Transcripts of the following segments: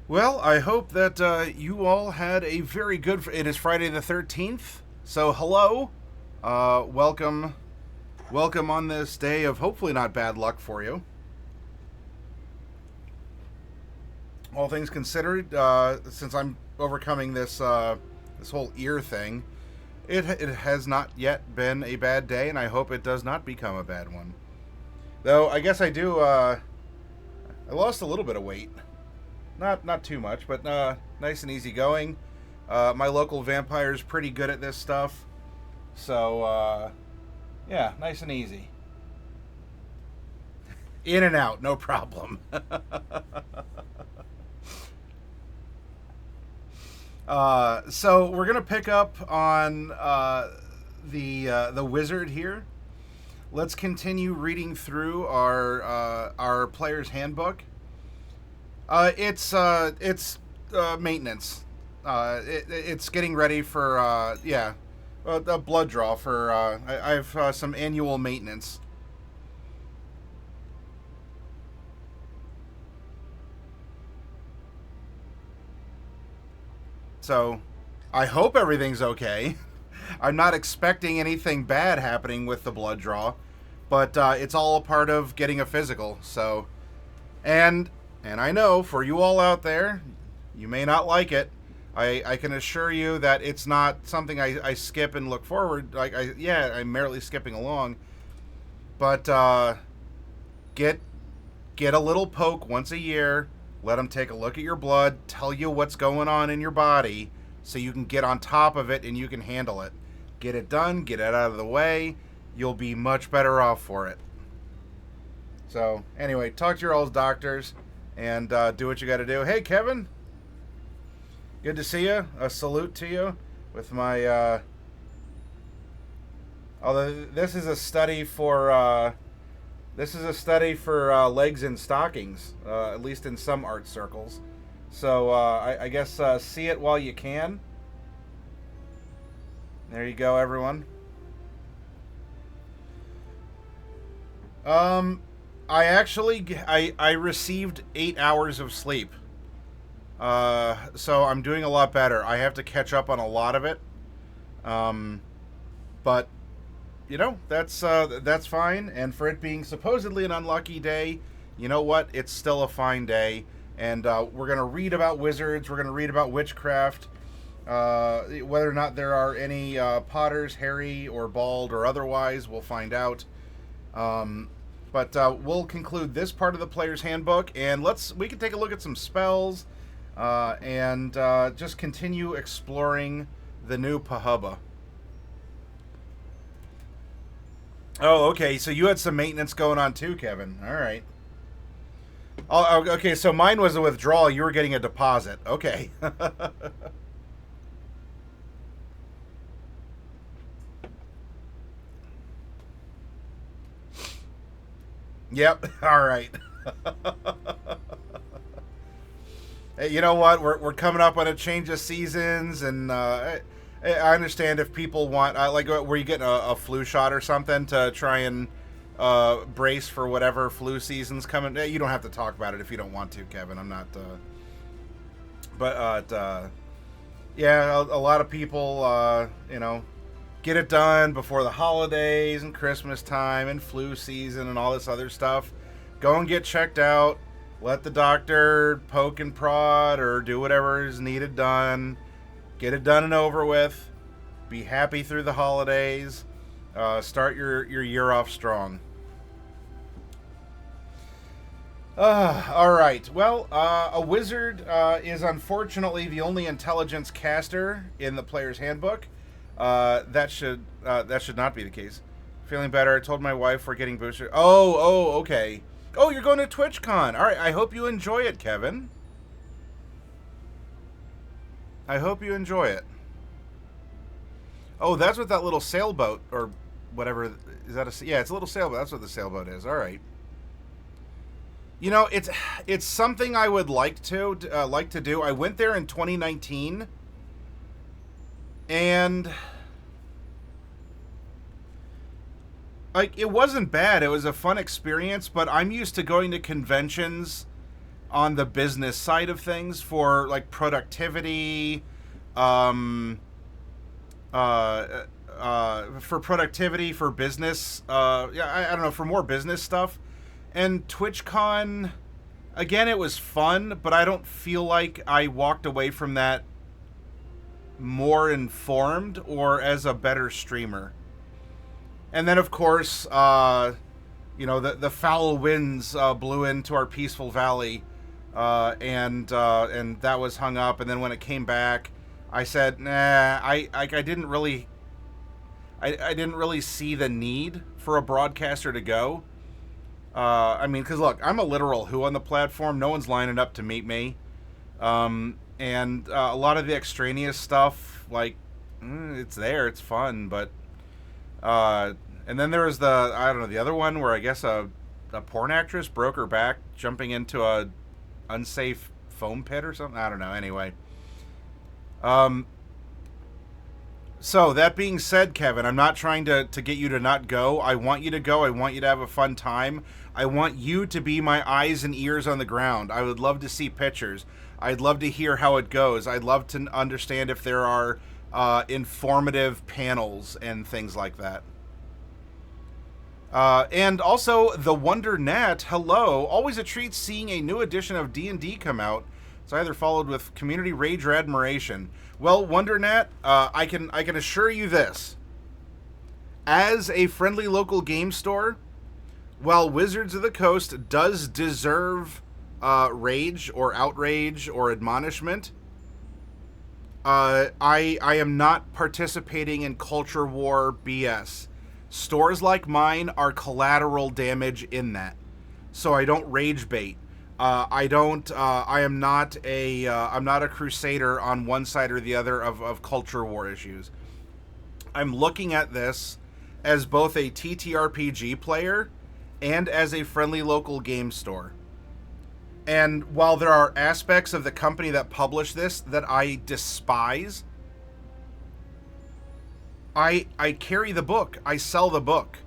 Well, I hope that you all had a very good. It is Friday the 13th, so hello, welcome, welcome on this day of hopefully not bad luck for you. All things considered, since I'm overcoming this whole ear thing, it has not yet been a bad day, and I hope it does not become a bad one. Though I guess I do. I lost a little bit of weight. Not too much, but nice and easy going. My local vampire is pretty good at this stuff, so yeah, nice and easy. In and out, no problem. So we're gonna pick up on the wizard here. Let's continue reading through our player's handbook. It's maintenance. It's getting ready for a blood draw for I have some annual maintenance. So I hope everything's okay. I'm not expecting anything bad happening with the blood draw, but it's all a part of getting a physical. So and and I know for you all out there, you may not like it. I can assure you that it's not something I skip and look forward. I'm merely skipping along, but get get a little poke once a year. Let them take a look at your blood, tell you what's going on in your body, so you can get on top of it and you can handle it. Get it done, get it out of the way. You'll be much better off for it. So anyway, talk to your old doctors and do what you got to do. Hey, Kevin, good to see you. A salute to you with my. Although this is a study for legs in stockings, at least in some art circles. So I guess see it while you can. There you go, everyone. I received 8 hours of sleep. So I'm doing a lot better. I have to catch up on a lot of it. But that's fine. And for it being supposedly an unlucky day, you know what? It's still a fine day. And we're gonna read about wizards. We're gonna read about witchcraft. Whether or not there are any Potters, hairy or bald or otherwise, we'll find out. But we'll conclude this part of the player's handbook, and we can take a look at some spells, and just continue exploring the new Pahubba. Oh, okay. So you had some maintenance going on too, Kevin. All right. Oh, okay. So mine was a withdrawal. You were getting a deposit. Okay. Yep. All right. Hey, you know what? We're coming up on a change of seasons, and I understand if people want were you getting a flu shot or something to try and brace for whatever flu season's coming. You don't have to talk about it if you don't want to, Kevin. I'm not. But yeah, a lot of people, get it done before the holidays and Christmas time and flu season and all this other stuff. Go and get checked out. Let the doctor poke and prod or do whatever is needed done. Get it done and over with. Be happy through the holidays. Start your year off strong. All right. Well, a wizard is unfortunately the only intelligence caster in the player's handbook. That should not be the case. Feeling better. I told my wife we're getting boosted. Oh, okay. Oh, you're going to TwitchCon. All right. I hope you enjoy it, Kevin. I hope you enjoy it. Oh, that's what that little sailboat or whatever is that yeah, it's a little sailboat. That's what the sailboat is. All right. It's something I would like to do. I went there in 2019 and it wasn't bad. It was a fun experience, but I'm used to going to conventions on the business side of things for like productivity, um, for productivity for business. Yeah, I don't know, for more business stuff. And TwitchCon, again, it was fun, but I don't feel like I walked away from that more informed or as a better streamer. And then, of course, the foul winds blew into our peaceful valley, and that was hung up. And then when it came back, I said, nah, I didn't really, I didn't really see the need for a broadcaster to go. I mean, because look, I'm a literal who on the platform. No one's lining up to meet me. And a lot of the extraneous stuff, like, it's there, it's fun, but and then there was the other one where I guess a porn actress broke her back jumping into a unsafe foam pit or something. I don't know. Anyway, so that being said, Kevin, I'm not trying to get you to not go. I want you to go. I want you to have a fun time. I want you to be my eyes and ears on the ground. I would love to see pictures. I'd love to hear how it goes. I'd love to understand if there are informative panels and things like that. And also, the Wonder Nat, hello. Always a treat seeing a new edition of D&D come out. It's either followed with community rage or admiration. Well, Wonder Nat, I can assure you this. As a friendly local game store, while Wizards of the Coast does deserve rage or outrage or admonishment, I am not participating in culture war BS. Stores like mine are collateral damage in that, so I don't rage bait. I am not a crusader on one side or the other of culture war issues. I'm looking at this as both a TTRPG player and as a friendly local game store. And while there are aspects of the company that publish this that I despise, I carry the book. I sell the book.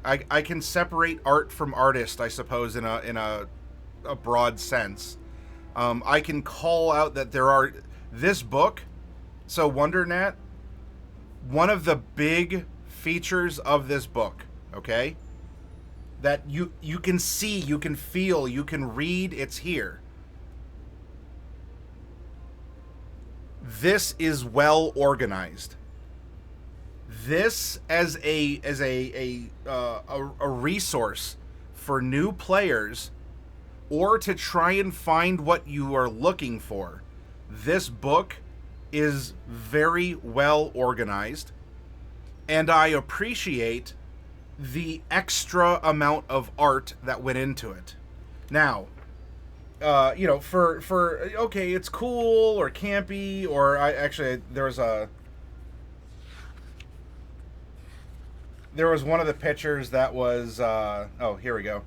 I can separate art from artist, I suppose, in a broad sense. I can call out that there are this book. So Wonder Nat, one of the big features of this book, okay, that you can see, you can feel, you can read, it's here. This is well organized. This as a resource for new players or to try and find what you are looking for. This book is very well organized, and I appreciate the extra amount of art that went into it. Now, for okay, it's cool or campy, or there was one of the pictures that was here we go.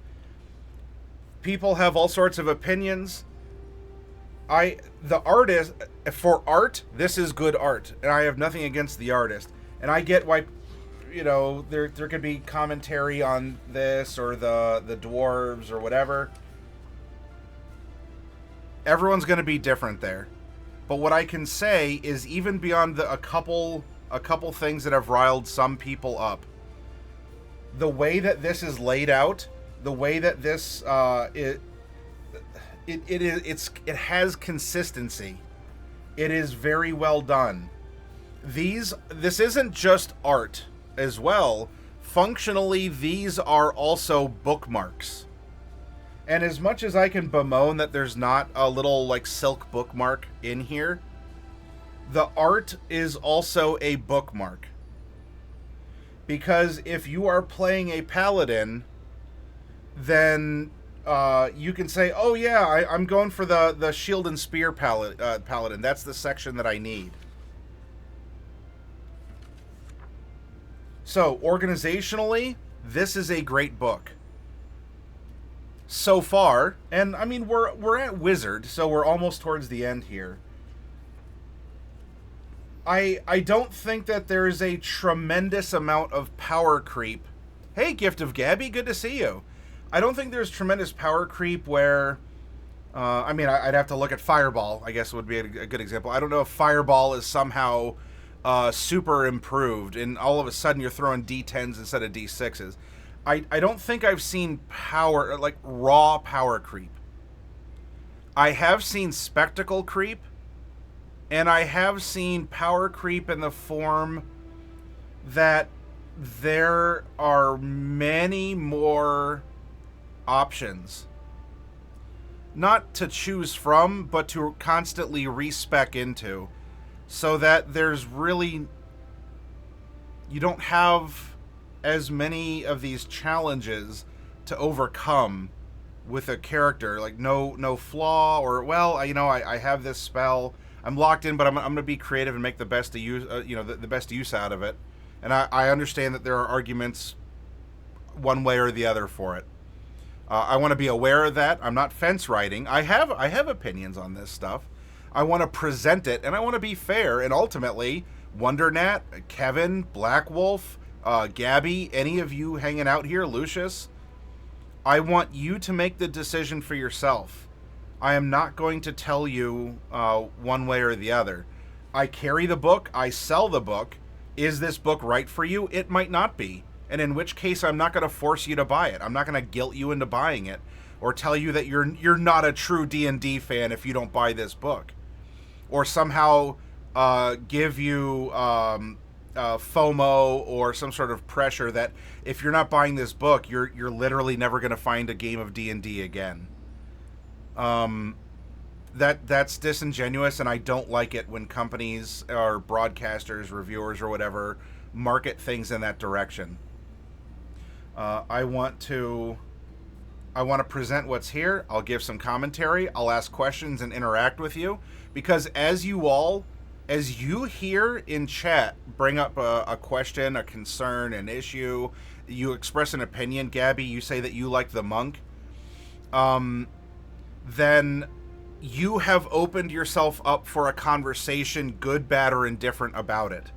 People have all sorts of opinions. The artist, for art, this is good art, and I have nothing against the artist. And I get why, there could be commentary on this or the dwarves or whatever. Everyone's going to be different there. But what I can say is, even beyond a couple things that have riled some people up, the way that this is laid out, the way that this it has consistency. It is very well done. This isn't just art as well. Functionally, these are also bookmarks. And as much as I can bemoan that there's not a little like silk bookmark in here, the art is also a bookmark. Because if you are playing a paladin, then you can say, oh yeah, I'm going for the shield and spear paladin. That's the section that I need. So, organizationally, this is a great book. So far, and I mean, we're at Wizard, so we're almost towards the end here. I don't think that there is a tremendous amount of power creep. Hey, Gift of Gabby, good to see you. I don't think there's tremendous power creep where I mean, I'd have to look at Fireball, I guess would be a good example. I don't know if Fireball is somehow super improved, and all of a sudden you're throwing D10s instead of D6s. I don't think I've seen power, like raw power creep. I have seen spectacle creep, and I have seen power creep in the form that there are many more options. Not to choose from, but to constantly respec into. So that there's really... You don't have as many of these challenges to overcome with a character. Like, no flaw, or, well, I have this spell. I'm locked in, but I'm going to be creative and make the best of use, the best use out of it. And I understand that there are arguments one way or the other for it. I want to be aware of that. I'm not fence riding. I have opinions on this stuff. I want to present it, and I want to be fair. And ultimately, WonderNat, Kevin, Black Wolf, Gabby, any of you hanging out here, Lucius, I want you to make the decision for yourself. I am not going to tell you one way or the other. I carry the book. I sell the book. Is this book right for you? It might not be. And in which case, I'm not going to force you to buy it. I'm not going to guilt you into buying it, or tell you that you're not a true D&D fan if you don't buy this book, or somehow give you FOMO or some sort of pressure that if you're not buying this book, you're literally never going to find a game of D&D again. That's disingenuous, and I don't like it when companies or broadcasters, reviewers, or whatever market things in that direction. I want to present what's here. I'll give some commentary. I'll ask questions and interact with you, because as you hear in chat bring up a question, a concern, an issue, you express an opinion. Gabby, you say that you like the monk. Then you have opened yourself up for a conversation, good, bad, or indifferent about it.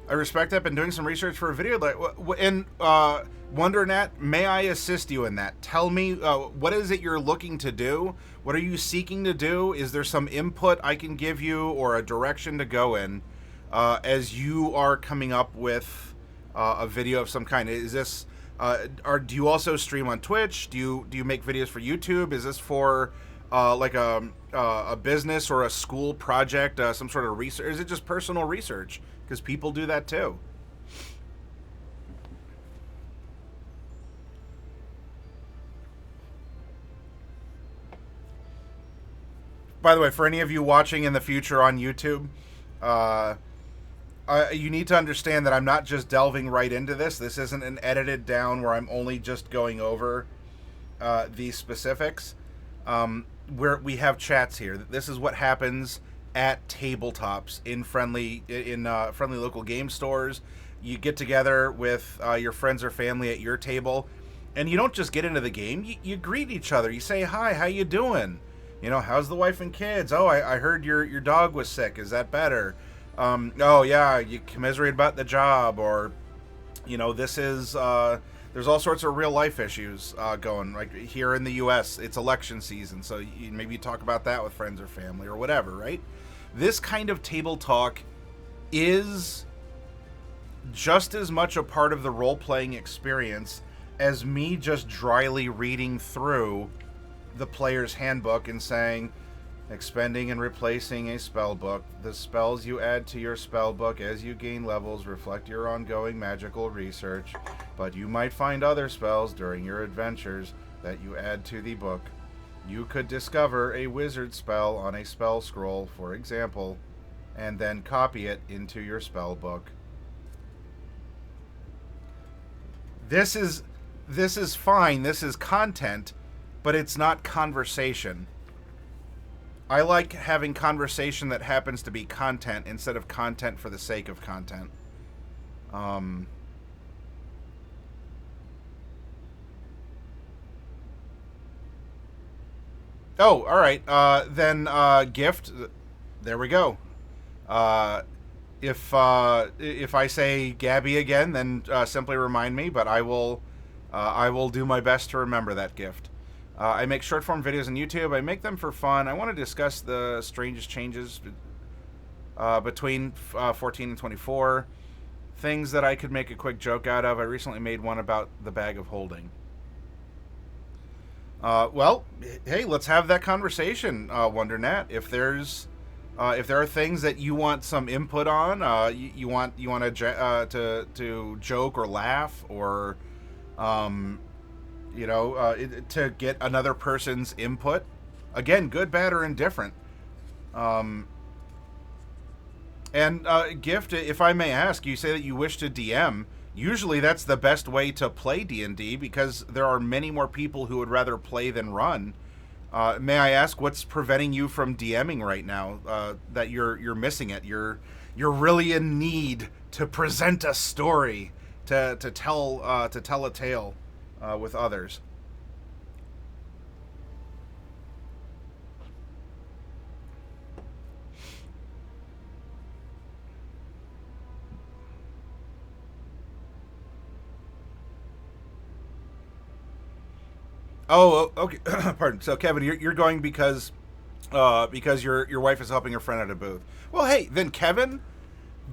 I respect that. I've been doing some research for a video. In WonderNat, may I assist you in that? Tell me, what is it you're looking to do? What are you seeking to do? Is there some input I can give you, or a direction to go in, as you are coming up with a video of some kind? Is this, do you also stream on Twitch? Do you make videos for YouTube? Is this for like a business or a school project, some sort of research? Or is it just personal research? Because people do that too. By the way, for any of you watching in the future on YouTube, you need to understand that I'm not just delving right into this. This isn't an edited down where I'm only just going over these specifics. We have chats here. This is what happens at tabletops in friendly local game stores. You get together with your friends or family at your table, and you don't just get into the game. You greet each other. You say, hi, how you doing? How's the wife and kids? Oh, I heard your dog was sick. Is that better? Oh, yeah, you commiserate about the job, or, this is, there's all sorts of real life issues going. Like here in the U.S., it's election season, so maybe you talk about that with friends or family or whatever, right? This kind of table talk is just as much a part of the role-playing experience as me just dryly reading through the player's handbook and saying, expending and replacing a spell book. The spells you add to your spell book as you gain levels reflect your ongoing magical research, but you might find other spells during your adventures that you add to the book. You could discover a wizard spell on a spell scroll, for example, and then copy it into your spell book. This is fine. This is content, but it's not conversation. I like having conversation that happens to be content instead of content for the sake of content. Oh, all right. Then gift. There we go. If I say Gabby again, then simply remind me. But I will I will do my best to remember that gift. I make short form videos on YouTube. I make them for fun. I want to discuss the strangest changes between 14 and 24. Things that I could make a quick joke out of. I recently made one about the bag of holding. Well, hey, let's have that conversation, WonderNat. If there are things that you want some input on, you want to joke or laugh or to get another person's input. Again, good, bad, or indifferent. Gift, if I may ask, you say that you wish to DM. Usually that's the best way to play D&D because there are many more people who would rather play than run. May I ask what's preventing you from DMing right now? That you're missing it. You're really in need to present a story, to tell a tale with others. Oh, okay. Pardon. So, Kevin, you're going because your wife is helping her friend at a booth. Well, hey, then Kevin,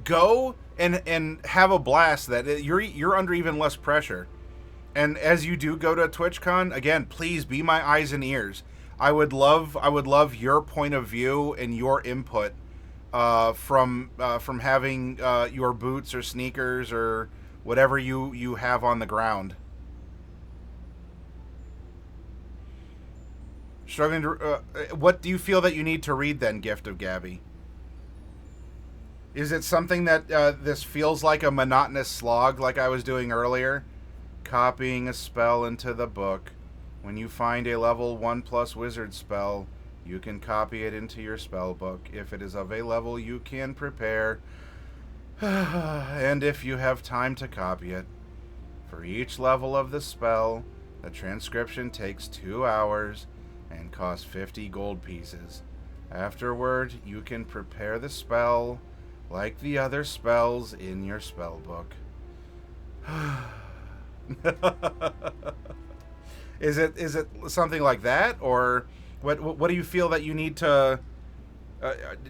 go and have a blast. That you're under even less pressure. And as you do go to TwitchCon, again, please be my eyes and ears. I would love your point of view and your input from having your boots or sneakers or whatever you have on the ground. Struggling to... what do you feel that you need to read, then, Gift of Gabby? Is it something that this feels like a monotonous slog like I was doing earlier? Copying a spell into the book. When you find a level 1+ wizard spell, you can copy it into your spell book. If it is of a level you can prepare, and if you have time to copy it. For each level of the spell, the transcription takes 2 hours and costs 50 gold pieces. Afterward, you can prepare the spell like the other spells in your spell book. Is it something like that, or what do you feel that you need to?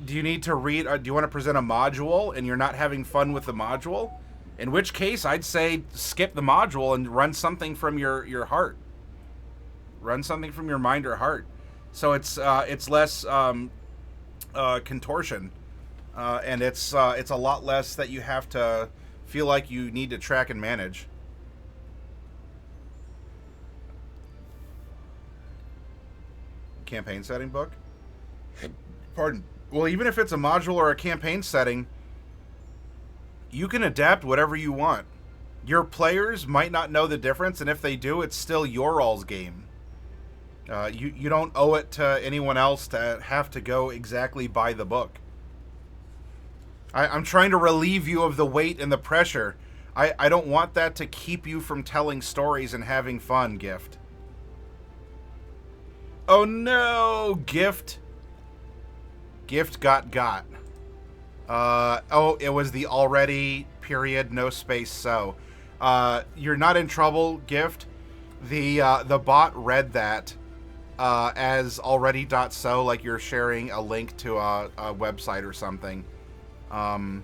Do you need to read? Do you want to present a module and you're not having fun with the module? In which case, I'd say skip the module and run something from your heart. Run something from your mind or heart, so it's less contortion, and it's a lot less that you have to feel like you need to track and manage. Campaign setting book? Pardon. Well, even if it's a module or a campaign setting, you can adapt whatever you want. Your players might not know the difference, and if they do, it's still your all's game. You don't owe it to anyone else to have to go exactly by the book. I'm trying to relieve you of the weight and the pressure. I don't want that to keep you from telling stories and having fun, Gift. Oh no, Gift. Gift got. It was the already period no space so. You're not in trouble, Gift. The bot read that as already.so, like you're sharing a link to a website or something. Eberron,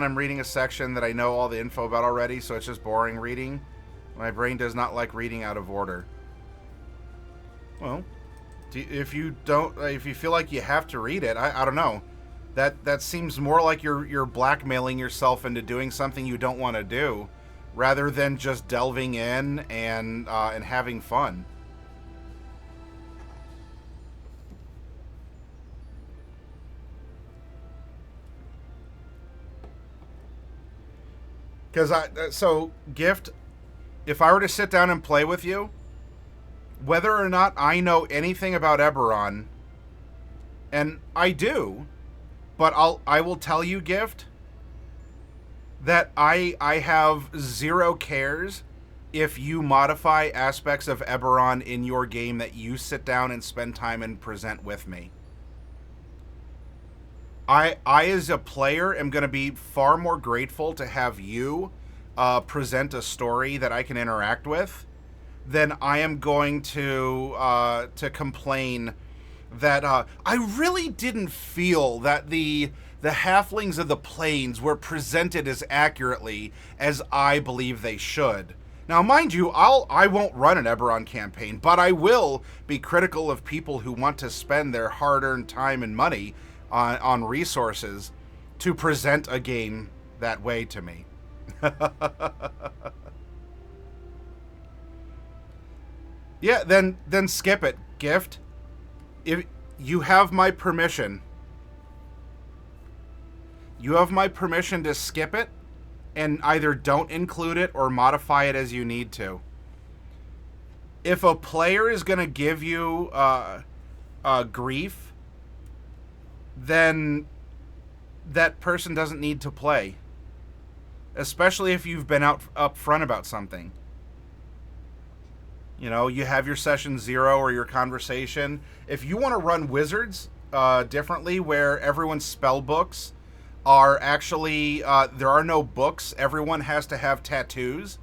I'm reading a section that I know all the info about already, so it's just boring reading. My brain does not like reading out of order. Well, if you feel like you have to read it, I don't know. That seems more like you're blackmailing yourself into doing something you don't want to do, rather than just delving in and having fun. Because so Gift, if I were to sit down and play with you, whether or not I know anything about Eberron, and I do, but I will tell you, Gift, that I have zero cares if you modify aspects of Eberron in your game that you sit down and spend time and present with me. I as a player am going to be far more grateful to have you present a story that I can interact with, then I am going to complain that I really didn't feel that the halflings of the plains were presented as accurately as I believe they should. Now, mind you, I won't run an Eberron campaign, but I will be critical of people who want to spend their hard-earned time and money on resources to present a game that way to me. Yeah, then skip it, Gift. If you have my permission, to skip it, and either don't include it or modify it as you need to. If a player is going to give you grief, then that person doesn't need to play. Especially if you've been up front about something. You know, you have your session 0 or your conversation. If you want to run wizards differently, where everyone's spell books are actually, there are no books, everyone has to have tattoos,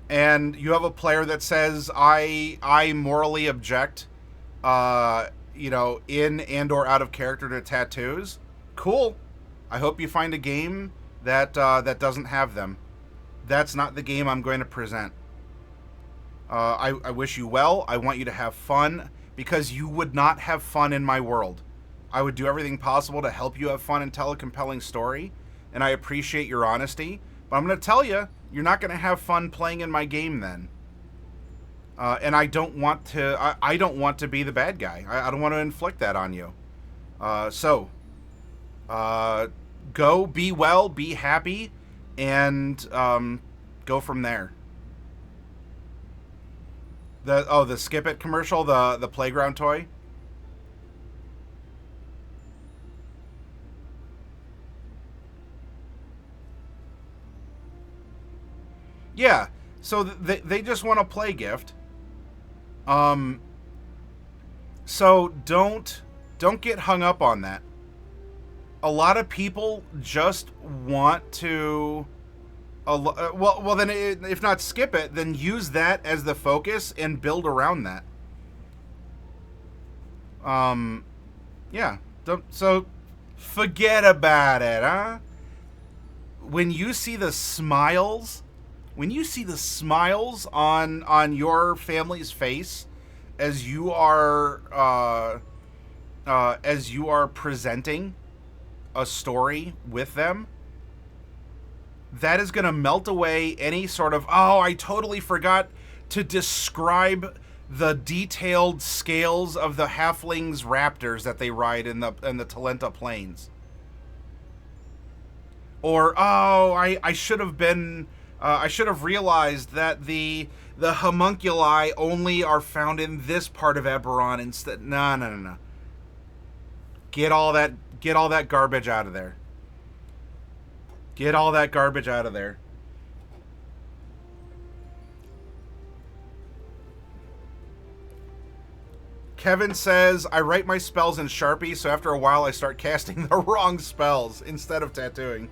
and you have a player that says, I morally object, in and or out of character to tattoos, cool. I hope you find a game that doesn't have them. That's not the game I'm going to present. I wish you well. I want you to have fun, because you would not have fun in my world. I would do everything possible to help you have fun and tell a compelling story, and I appreciate your honesty. But I'm going to tell you, you're not going to have fun playing in my game then. And I don't want to. I don't want to be the bad guy. I don't want to inflict that on you. So, go, be well, be happy, and go from there. The Skip It commercial, the playground toy. Yeah, so they just want to play, Gift. So don't get hung up on that. A lot of people just want to. Well, then if not skip it, then use that as the focus and build around that. Yeah. So forget about it, huh? When you see the smiles on your family's face as you are presenting a story with them, that is going to melt away any sort of, I totally forgot to describe the detailed scales of the halflings raptors that they ride in the Talenta Plains. Or, I should have been, I should have realized that the homunculi only are found in this part of Eberron instead. No. Get all that garbage out of there. Get all that garbage out of there. Kevin says, I write my spells in Sharpie, so after a while I start casting the wrong spells instead of tattooing.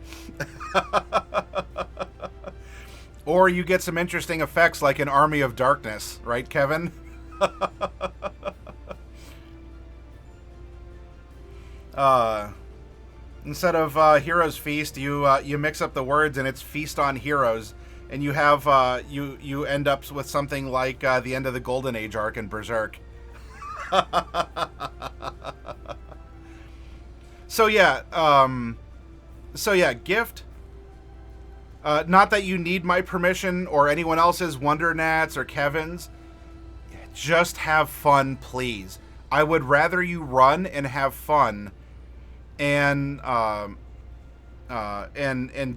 Or you get some interesting effects like an Army of Darkness, right, Kevin? Instead of Heroes Feast, you mix up the words and it's Feast on Heroes, and you have you end up with something like the end of the Golden Age arc in Berserk. So yeah, Gift. Not that you need my permission or anyone else's, Wonder Gnats or Kevin's. Just have fun, please. I would rather you run and have fun and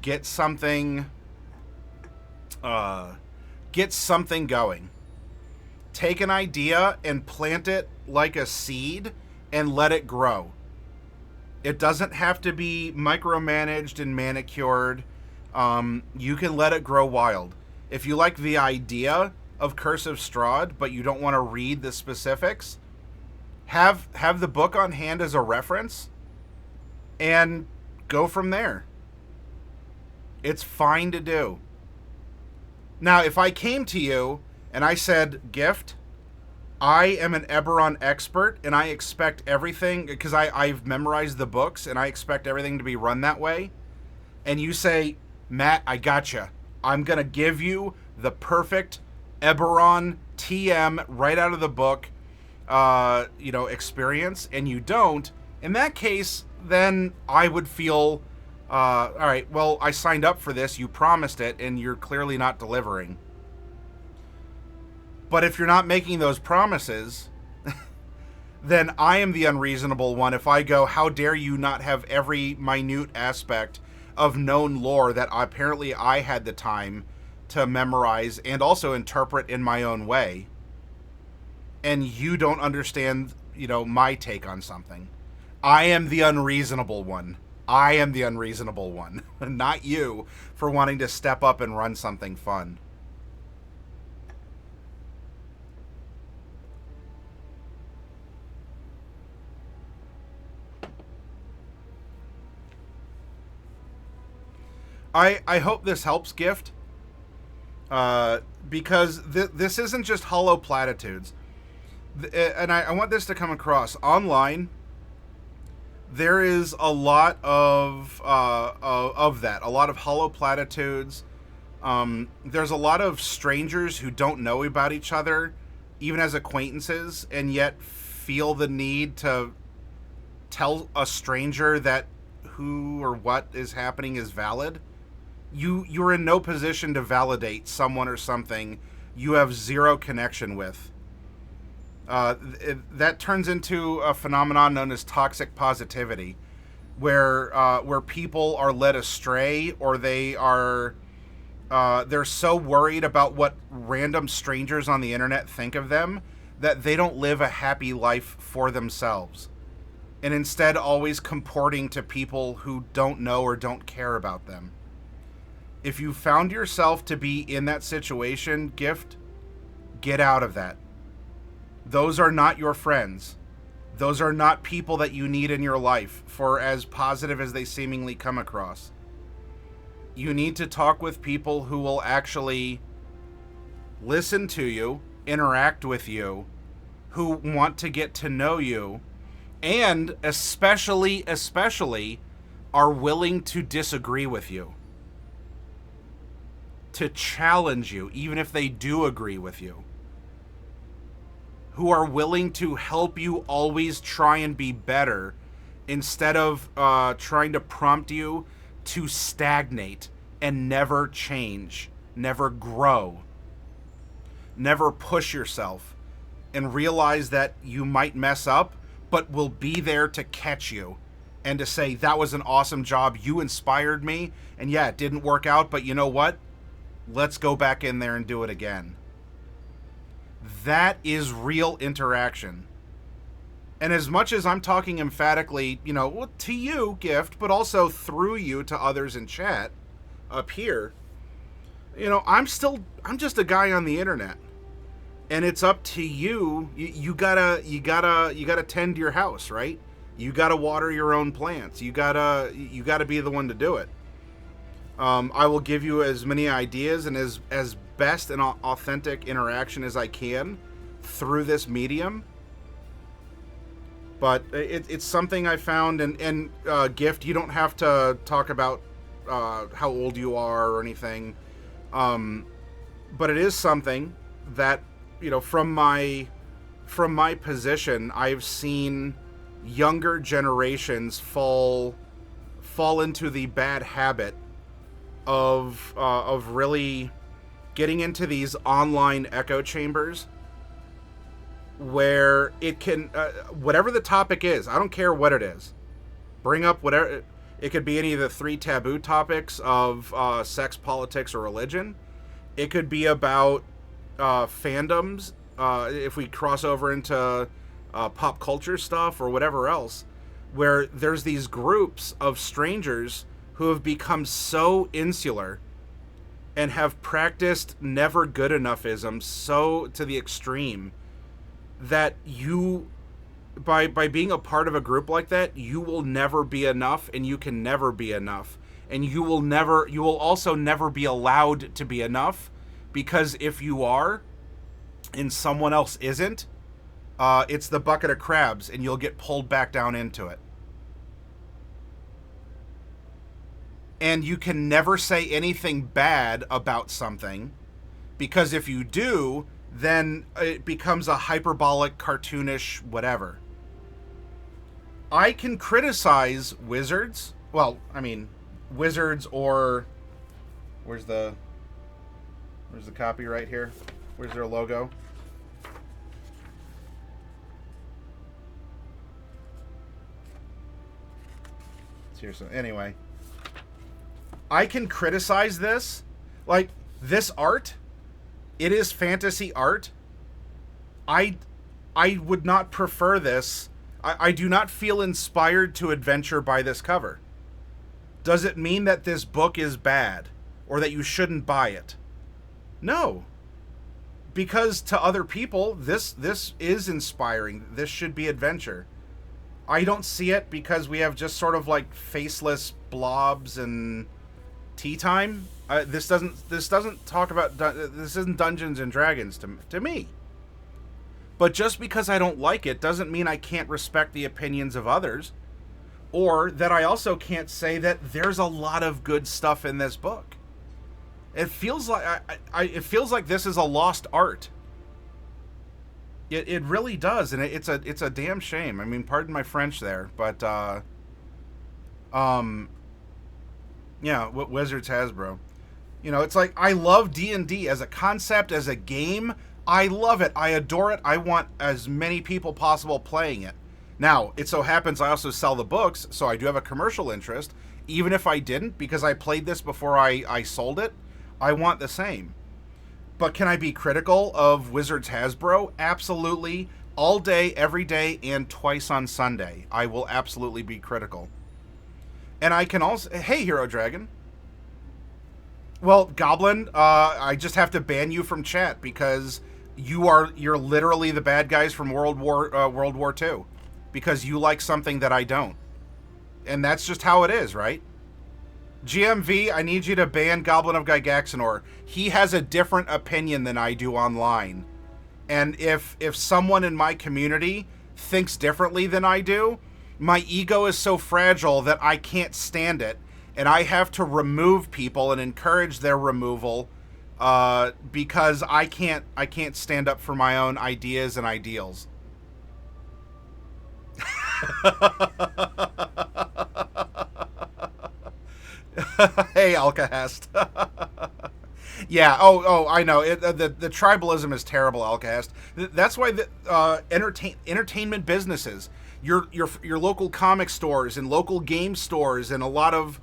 get something going. Take an idea and plant it like a seed and let it grow. It doesn't have to be micromanaged and manicured. You can let it grow wild. If you like the idea of Curse of Strahd, but you don't want to read the specifics, have the book on hand as a reference and go from there. It's fine to do. Now, if I came to you and I said, Gift, I am an Eberron expert and I expect everything, because I've memorized the books and I expect everything to be run that way, and you say, Matt, I gotcha. I'm going to give you the perfect Eberron TM right out of the book, experience, and you don't, in that case, then I would feel, all right, well, I signed up for this, you promised it, and you're clearly not delivering. But if you're not making those promises, then I am the unreasonable one if I go, how dare you not have every minute aspect of known lore that apparently I had the time to memorize and also interpret in my own way, and you don't understand, my take on something. I am the unreasonable one. I am the unreasonable one, not you for wanting to step up and run something fun. I hope this helps, Gift, because this isn't just hollow platitudes. And I want this to come across. Online, there is a lot of that, a lot of hollow platitudes. There's a lot of strangers who don't know about each other, even as acquaintances, and yet feel the need to tell a stranger that who or what is happening is valid. You're in no position to validate someone or something you have zero connection with. That turns into a phenomenon known as toxic positivity, where people are led astray, or they're so worried about what random strangers on the internet think of them that they don't live a happy life for themselves, and instead always comporting to people who don't know or don't care about them. If you found yourself to be in that situation, Gift, get out of that. Those are not your friends. Those are not people that you need in your life, for as positive as they seemingly come across. You need to talk with people who will actually listen to you, interact with you, who want to get to know you, and especially are willing to disagree with you. To challenge you, even if they do agree with you. Who are willing to help you always try and be better, instead of trying to prompt you to stagnate and never change, never grow, never push yourself, and realize that you might mess up, but will be there to catch you and to say, that was an awesome job, you inspired me, and yeah, it didn't work out, but you know what? Let's go back in there and do it again. That is real interaction. And as much as I'm talking emphatically, to you, Gift, but also through you to others in chat up here, I'm just a guy on the internet. And it's up to you. You gotta tend your house, right? You gotta water your own plants. You gotta be the one to do it. I will give you as many ideas and as best and authentic interaction as I can through this medium. But it's something I found, and Gift, you don't have to talk about how old you are or anything. But it is something that, from my position, I've seen younger generations fall into the bad habit of really getting into these online echo chambers where it can, whatever the topic is, I don't care what it is, bring up whatever. It could be any of the 3 taboo topics of sex, politics, or religion. It could be about fandoms, if we cross over into pop culture stuff or whatever else, where there's these groups of strangers who have become so insular and have practiced never good enoughism so to the extreme that you, by being a part of a group like that, you will never be enough, and you can never be enough, and you will also never be allowed to be enough, Because if you are and someone else isn't, it's the bucket of crabs and you'll get pulled back down into it. And you can never say anything bad about something, because if you do, then it becomes a hyperbolic, cartoonish whatever. I can criticize Wizards. Well, I mean, Wizards or... Where's the copyright here? Where's their logo? Seriously. Anyway. I can criticize this. Like, this art, it is fantasy art. I would not prefer this. I do not feel inspired to adventure by this cover. Does it mean that this book is bad or that you shouldn't buy it? No. Because to other people, this is inspiring. This should be adventure. I don't see it because we have just sort of like faceless blobs and tea time. This doesn't talk about, this isn't Dungeons and Dragons to me. But just because I don't like it doesn't mean I can't respect the opinions of others, or that I also can't say that there's a lot of good stuff in this book. It feels like it feels like this is a lost art. It really does, and it's a damn shame. I mean, pardon my French there, but yeah, what Wizards Hasbro. You know, it's like, I love D&D as a concept, as a game. I love it. I adore it. I want as many people possible playing it. Now, it so happens I also sell the books, so I do have a commercial interest. Even if I didn't, because I played this before I sold it, I want the same. But can I be critical of Wizards Hasbro? Absolutely. All day, every day, and twice on Sunday. I will absolutely be critical. And I can also... Hey, Hero Dragon. Well, Goblin, I just have to ban you from chat because you're literally the bad guys from World War II, because you like something that I don't. And that's just how it is, right? GMV, I need you to ban Goblin of Gygaxanor. He has a different opinion than I do online. And if someone in my community thinks differently than I do, my ego is so fragile that I can't stand it. And I have to remove people and encourage their removal because I can't stand up for my own ideas and ideals. Hey, Alcahest. Yeah. Oh, I know. The tribalism is terrible, Alcahest. That's why the entertainment businesses, your local comic stores and local game stores and a lot of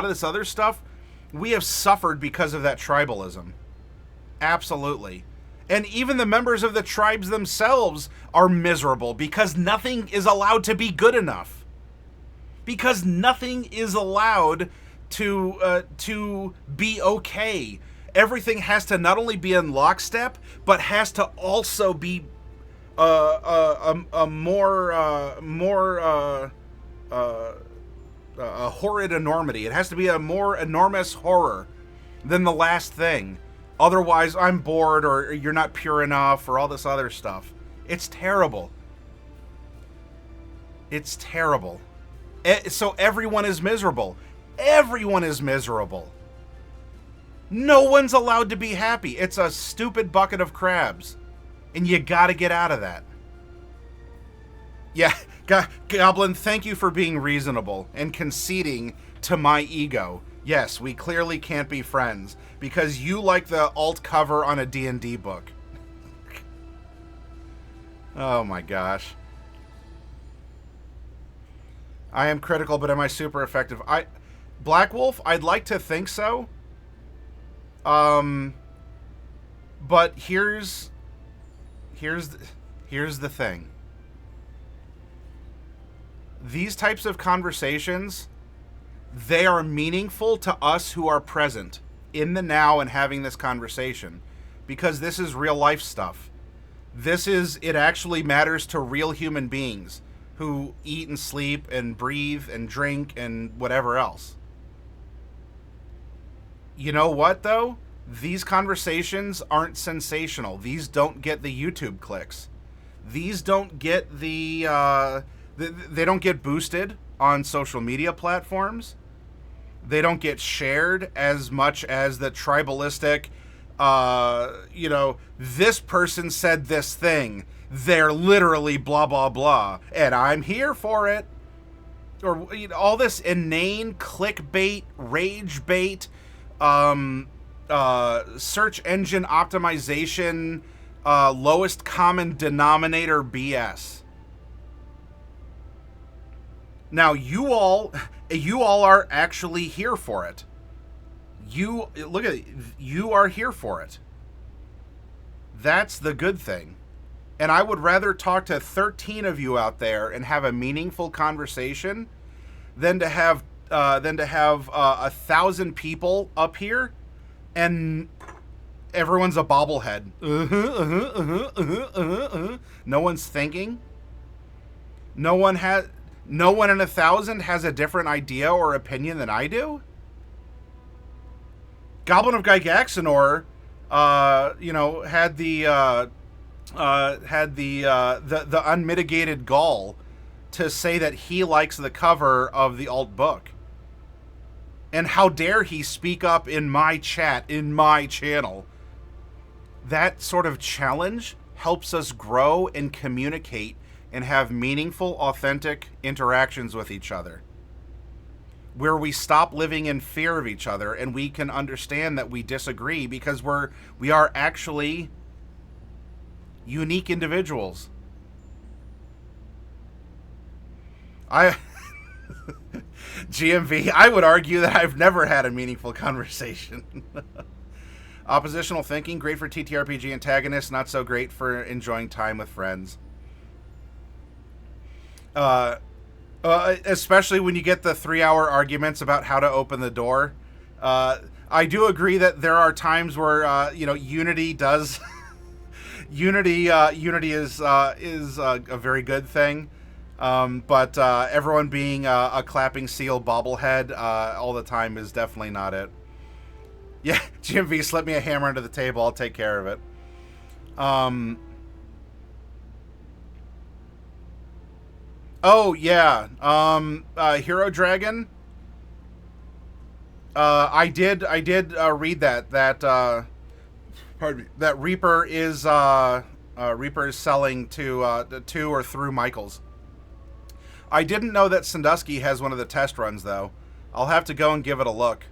this other stuff, we have suffered because of that tribalism. Absolutely. And even the members of the tribes themselves are miserable because nothing is allowed to be good enough. Because nothing is allowed to be okay. Everything has to not only be in lockstep, but has to also be a horrid enormity. It has to be a more enormous horror than the last thing. Otherwise, I'm bored, or you're not pure enough, or all this other stuff. It's terrible. It's terrible. So everyone is miserable. Everyone is miserable. No one's allowed to be happy. It's a stupid bucket of crabs. And you gotta get out of that. Yeah, Goblin, thank you for being reasonable and conceding to my ego. Yes, we clearly can't be friends because you like the alt cover on a D&D book. Oh my gosh. I am critical, but am I super effective? Black Wolf, I'd like to think so. But here's the thing. These types of conversations, they are meaningful to us who are present in the now and having this conversation, because this is real life stuff. It actually matters to real human beings who eat and sleep and breathe and drink and whatever else. You know what, though? These conversations aren't sensational. These don't get the YouTube clicks. These don't get they don't get boosted on social media platforms. They don't get shared as much as the tribalistic, this person said this thing. They're literally blah, blah, blah. And I'm here for it. Or all this inane clickbait, rage bait, search engine optimization, lowest common denominator BS. Now, you all are actually here for it. You look at it, you are here for it. That's the good thing. And I would rather talk to 13 of you out there and have a meaningful conversation than to have 1,000 people up here and everyone's a bobblehead. No one's thinking. No one in 1,000 has a different idea or opinion than I do. Goblin of Gygaxanor, had the unmitigated gall to say that he likes the cover of the alt book. And how dare he speak up in my chat, in my channel. That sort of challenge helps us grow and communicate and have meaningful, authentic interactions with each other. Where we stop living in fear of each other and we can understand that we disagree because we are actually unique individuals. GMV, I would argue that I've never had a meaningful conversation. Oppositional thinking, great for TTRPG antagonists, not so great for enjoying time with friends. Especially when you get the 3-hour arguments about how to open the door. I do agree that there are times where unity does unity is a very good thing. But everyone being a clapping seal bobblehead all the time is definitely not it. Yeah, GMV, slip me a hammer under the table. I'll take care of it. Oh, yeah. Hero Dragon. I did read that pardon me, that Reaper is selling to or through Michaels. I didn't know that Sandusky has one of the test runs, though. I'll have to go and give it a look.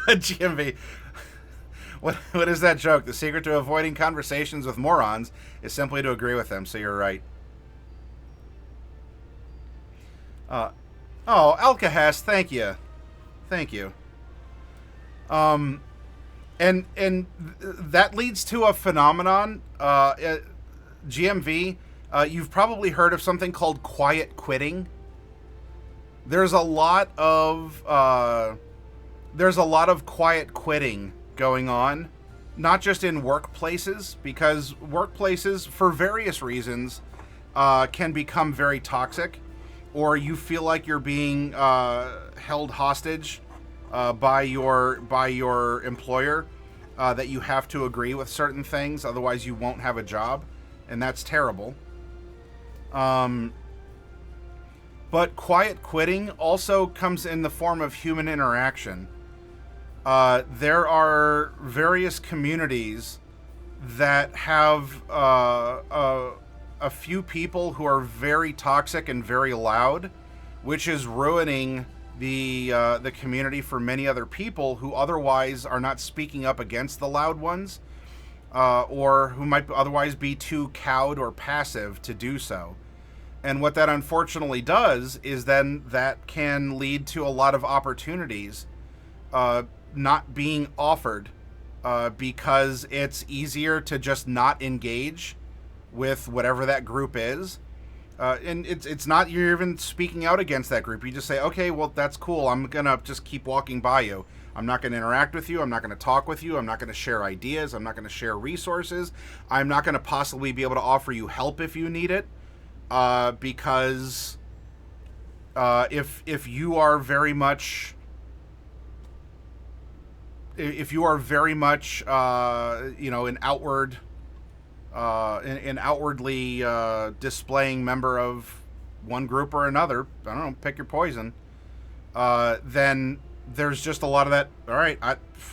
GMV. What is that joke? The secret to avoiding conversations with morons is simply to agree with them, so you're right. Oh, Alcahas, thank you. Thank you. And that leads to a phenomenon. GMV, you've probably heard of something called quiet quitting. There's a lot of quiet quitting going on, not just in workplaces, because workplaces, for various reasons, can become very toxic, or you feel like you're being held hostage by your employer, that you have to agree with certain things, otherwise you won't have a job, and that's terrible. But quiet quitting also comes in the form of human interaction. There are various communities that have a few people who are very toxic and very loud, which is ruining the community for many other people who otherwise are not speaking up against the loud ones, or who might otherwise be too cowed or passive to do so. And what that unfortunately does is then that can lead to a lot of opportunities not being offered because it's easier to just not engage with whatever that group is, And it's not you're even speaking out against that group. You just say, okay, well, that's cool. I'm gonna just keep walking by you. I'm not going to interact with you. I'm not going to talk with you. I'm not going to share ideas. I'm not going to share resources. I'm not going to possibly be able to offer you help if you need it, because if you are very much an outwardly displaying member of one group or another, I don't know, pick your poison, then there's just a lot of that. All right,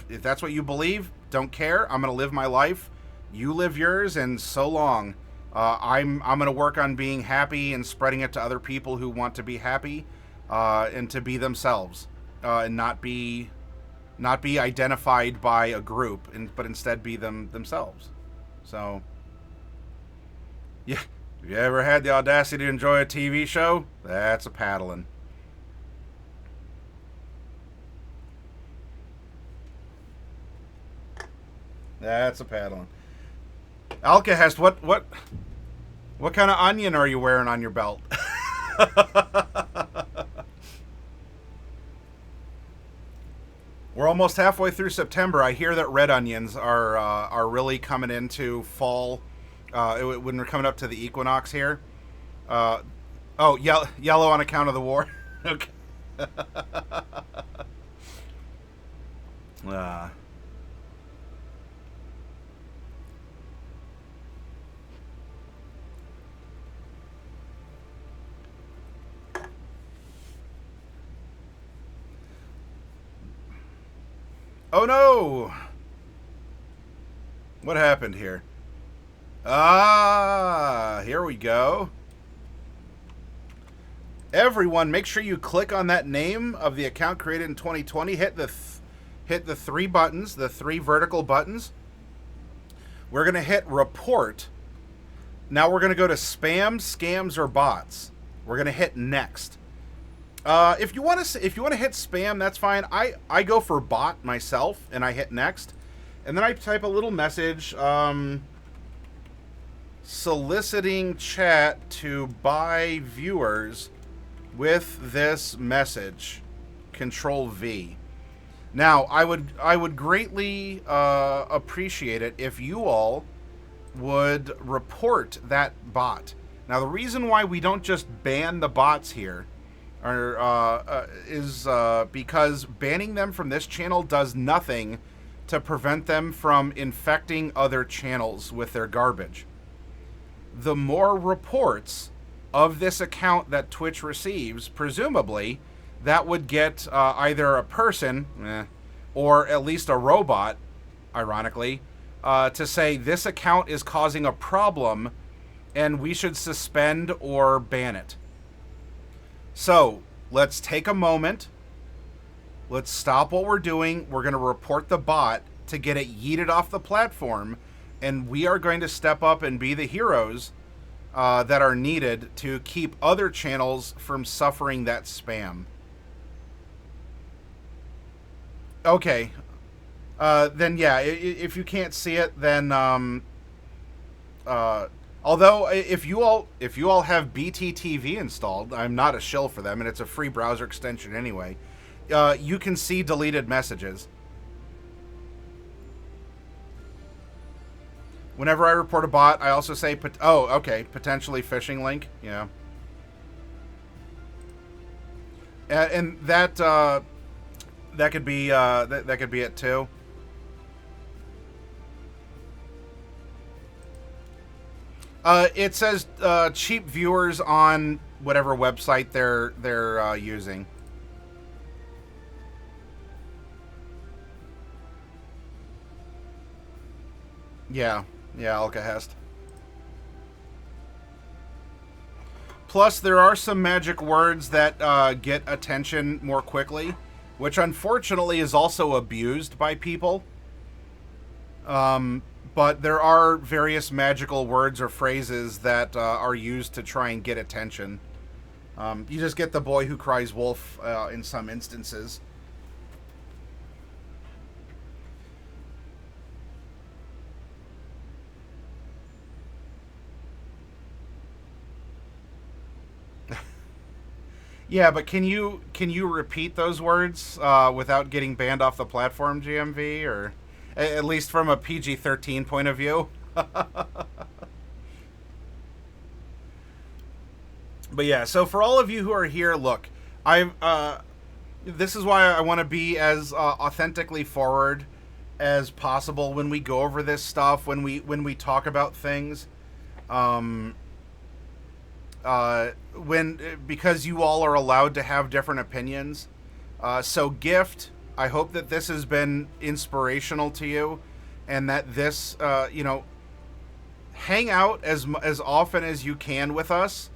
if that's what you believe, don't care. I'm going to live my life. You live yours, and so long. I'm going to work on being happy and spreading it to other people who want to be happy, and to be themselves, and not be identified by a group, but instead be themselves. So, yeah. Have you ever had the audacity to enjoy a TV show? That's a paddling. That's a paddling. Alkahest, what kind of onion are you wearing on your belt? We're almost halfway through September. I hear that red onions are really coming into fall, when we're coming up to the equinox here. Yellow on account of the war. Okay. uh, oh no! What happened here? Here we go. Everyone, make sure you click on that name of the account created in 2020. Hit the three buttons, the three vertical buttons. We're going to hit report. Now we're going to go to spam, scams, or bots. We're going to hit next. If you want to hit spam, that's fine. I go for bot myself, and I hit next. And then I type a little message, soliciting chat to buy viewers with this message, Control V. Now, I would greatly appreciate it if you all would report that bot. Now, the reason why we don't just ban the bots here is because banning them from this channel does nothing to prevent them from infecting other channels with their garbage. The more reports of this account that Twitch receives, presumably, that would get either a person, or at least a robot, ironically, to say this account is causing a problem and we should suspend or ban it. So, let's take a moment. Let's stop what we're doing. We're going to report the bot to get it yeeted off the platform, and we are going to step up and be the heroes that are needed to keep other channels from suffering that spam. Okay. Then, yeah, if you can't see it, then... although, if you all have BTTV installed, I'm not a shill for them, and it's a free browser extension anyway, you can see deleted messages. Whenever I report a bot, I also say, potentially phishing link. Yeah. And that could be that could be it too. It says cheap viewers on whatever website they're using. Yeah, Alkahest. Plus, there are some magic words that get attention more quickly, which unfortunately is also abused by people. But there are various magical words or phrases that are used to try and get attention. You just get the boy who cries wolf in some instances. Yeah, but can you repeat those words without getting banned off the platform, GMV, or at least from a PG-13 point of view? But yeah, so for all of you who are here, look, I this is why I want to be as authentically forward as possible when we go over this stuff, when we talk about things. Um, when Because you all are allowed to have different opinions. So gift, I hope that this has been inspirational to you, and that this hang out as often as you can with us,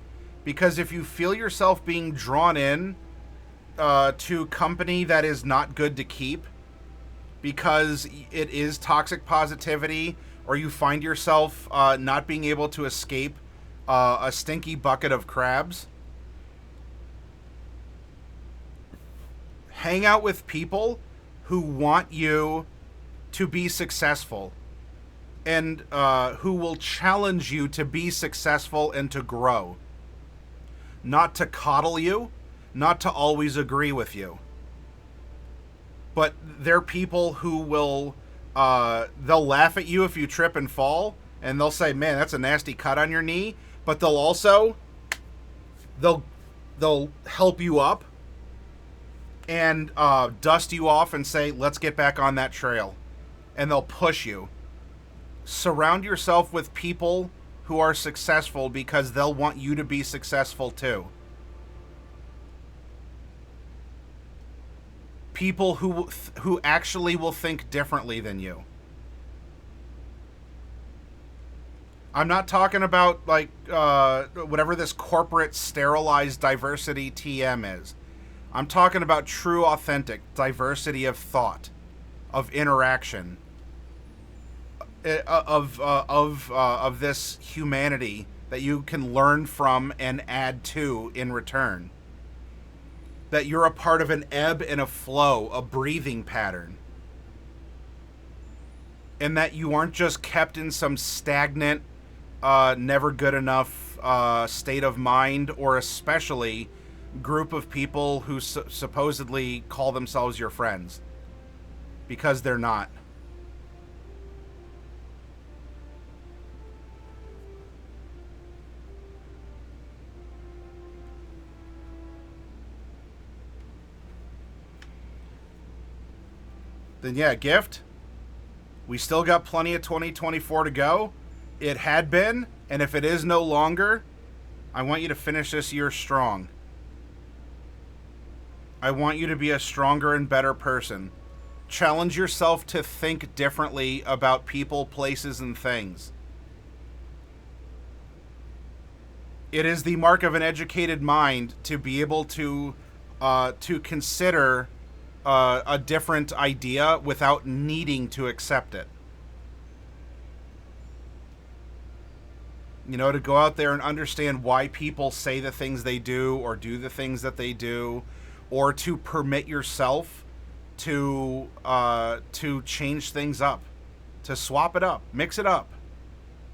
because if you feel yourself being drawn in to company that is not good to keep because it is toxic positivity, or you find yourself not being able to escape a stinky bucket of crabs, hang out with people who want you to be successful, and who will challenge you to be successful and to grow. Not to coddle you, not to always agree with you. But they're people who will, they'll laugh at you if you trip and fall, and they'll say, man, that's a nasty cut on your knee. But they'll also, they'll help you up and dust you off and say, let's get back on that trail. And they'll push you. Surround yourself with people who are successful, because they'll want you to be successful too. People who actually will think differently than you. I'm not talking about like whatever this corporate sterilized diversity TM is. I'm talking about true, authentic diversity of thought, of interaction, of this humanity that you can learn from and add to in return. That you're a part of an ebb and a flow, a breathing pattern. And that you aren't just kept in some stagnant, never good enough state of mind, or especially group of people who supposedly call themselves your friends. Because they're not. Then yeah, gift. We still got plenty of 2024 to go. It had been, and if it is no longer, I want you to finish this year strong. I want you to be a stronger and better person. Challenge yourself to think differently about people, places, and things. It is the mark of an educated mind to be able to consider a different idea without needing to accept it. You know, to go out there and understand why people say the things they do or do the things that they do, or to permit yourself to change things up, to swap it up, mix it up.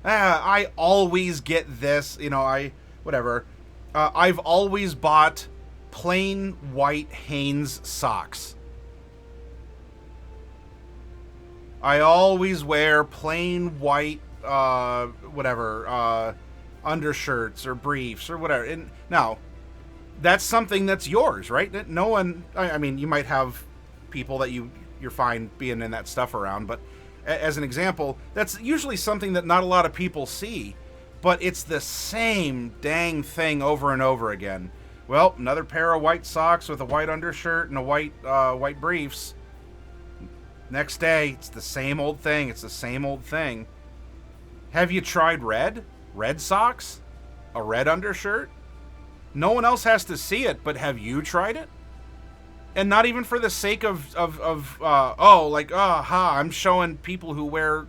I always get this, whatever. I've always bought plain white Hanes socks. I always wear plain white, undershirts or briefs or whatever. And now, that's something that's yours, right? No one, I mean, you might have people that you're fine being in that stuff around, but as an example, that's usually something that not a lot of people see, but it's the same dang thing over and over again. Well, another pair of white socks with a white undershirt and a white briefs. Next day, it's the same old thing. It's the same old thing. Have you tried red? Red socks? A red undershirt? No one else has to see it, but have you tried it? And not even for the sake of I'm showing people who wear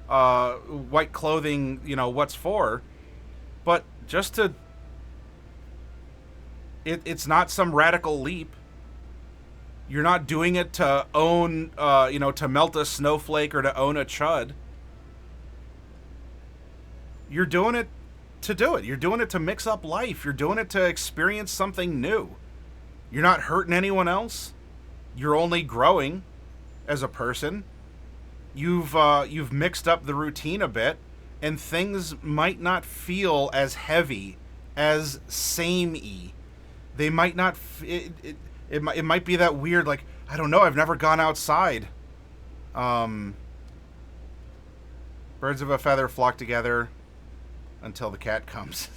white clothing, what's for. But just to... It's not some radical leap. You're not doing it to own, to melt a snowflake or to own a chud. You're doing it to do it. You're doing it to mix up life. You're doing it to experience something new. You're not hurting anyone else. You're only growing as a person. You've mixed up the routine a bit, and things might not feel as heavy, as samey. They might not. It might be that weird. Like, I don't know. I've never gone outside. Birds of a feather flock together until the cat comes.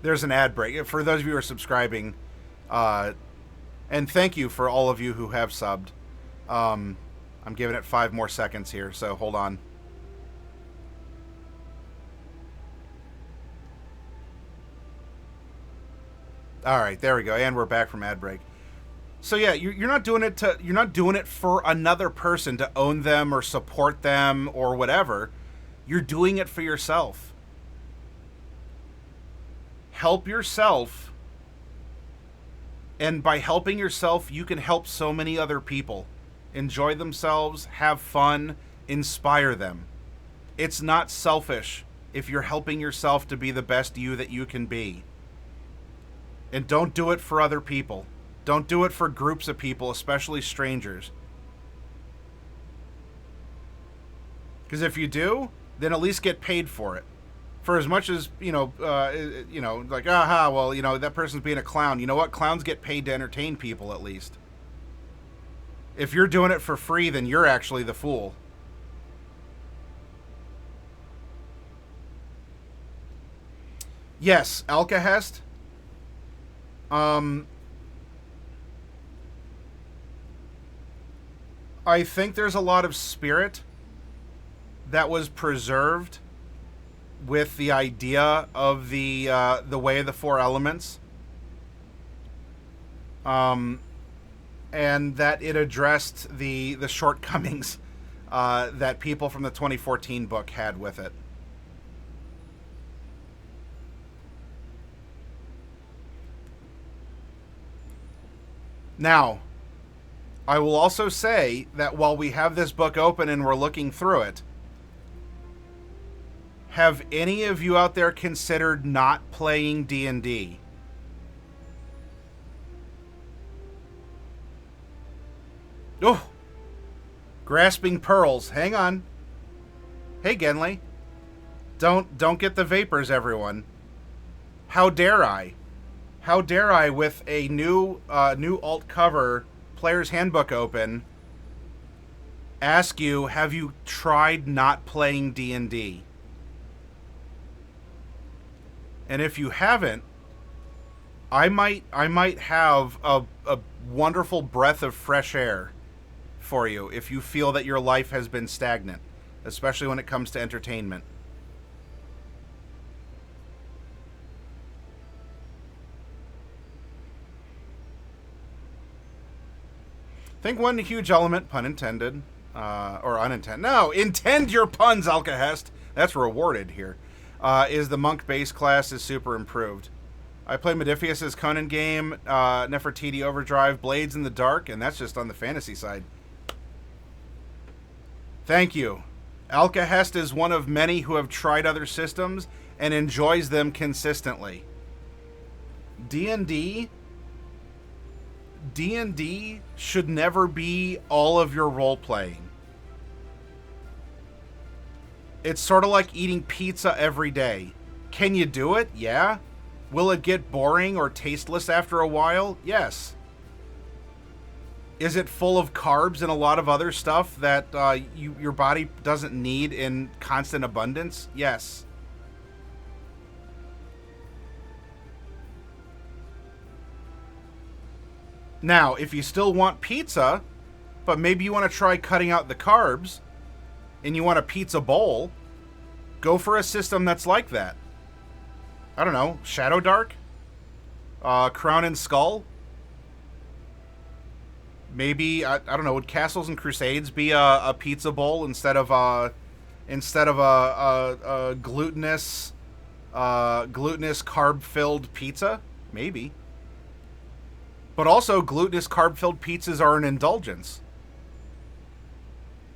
There's an ad break. For those of you who are subscribing, and thank you for all of you who have subbed. I'm giving it 5 more seconds here, so hold on. All right, there we go, and we're back from ad break. So yeah, you're not doing it for another person to own them or support them or whatever. You're doing it for yourself. Help yourself, and by helping yourself, you can help so many other people enjoy themselves, have fun, inspire them. It's not selfish if you're helping yourself to be the best you that you can be. And don't do it for other people. Don't do it for groups of people, especially strangers. Because if you do, then at least get paid for it. For as much as, like, aha, well, that person's being a clown. You know what? Clowns get paid to entertain people, at least. If you're doing it for free, then you're actually the fool. Yes, Alcahest. I think there's a lot of spirit that was preserved with the idea of the way of the 4 elements, and that it addressed the shortcomings that people from the 2014 book had with it. Now, I will also say that while we have this book open and we're looking through it, have any of you out there considered not playing D&D? Oh, grasping pearls. Hang on. Hey, Genley. Don't get the vapors, everyone. How dare I? How dare I, with a new alt cover Player's Handbook open, ask you, have you tried not playing D&D? And if you haven't, I might have a wonderful breath of fresh air for you if you feel that your life has been stagnant, especially when it comes to entertainment. I think one huge element, pun intended, or unintended. No, intend your puns, Alcahest. That's rewarded here. Is the monk base class is super improved. I play Modiphius's Conan game, Nefertiti Overdrive, Blades in the Dark, and that's just on the fantasy side. Thank you. Alcahest is one of many who have tried other systems and enjoys them consistently. D&D should never be all of your role-playing. It's sort of like eating pizza every day. Can you do it? Yeah. Will it get boring or tasteless after a while? Yes. Is it full of carbs and a lot of other stuff that your body doesn't need in constant abundance? Yes. Now, if you still want pizza, but maybe you want to try cutting out the carbs, and you want a pizza bowl, go for a system that's like that. I don't know, Shadow Dark? Crown and Skull? Maybe, I don't know, would Castles and Crusades be a pizza bowl instead of a glutinous carb-filled pizza? Maybe. But also, glutinous carb-filled pizzas are an indulgence.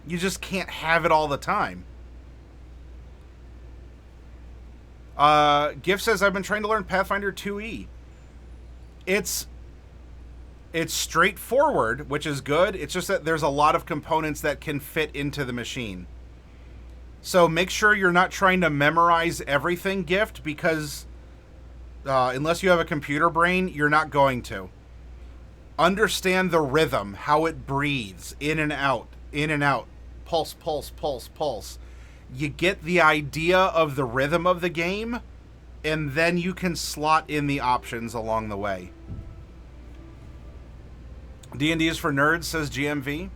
You just can't have it all the time. Gift says, I've been trying to learn Pathfinder 2e. It's straightforward, which is good. It's just that there's a lot of components that can fit into the machine. So make sure you're not trying to memorize everything, Gift, because unless you have a computer brain, you're not going to. Understand the rhythm, how it breathes, in and out, pulse, pulse, pulse, pulse. You get the idea of the rhythm of the game, and then you can slot in the options along the way. D&D is for nerds, says GMV.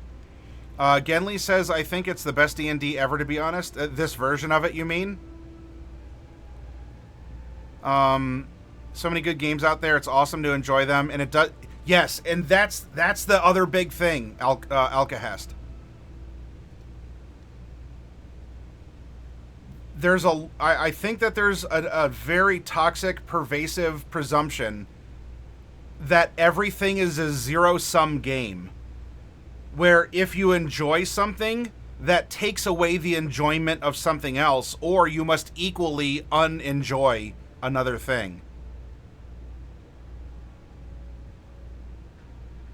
Genly says, I think it's the best D&D ever, to be honest. This version of it, you mean? So many good games out there. It's awesome to enjoy them, and it does. Yes, and that's the other big thing, Alcahest. I think that there's a very toxic, pervasive presumption that everything is a zero-sum game, where if you enjoy something, that takes away the enjoyment of something else, or you must equally unenjoy another thing.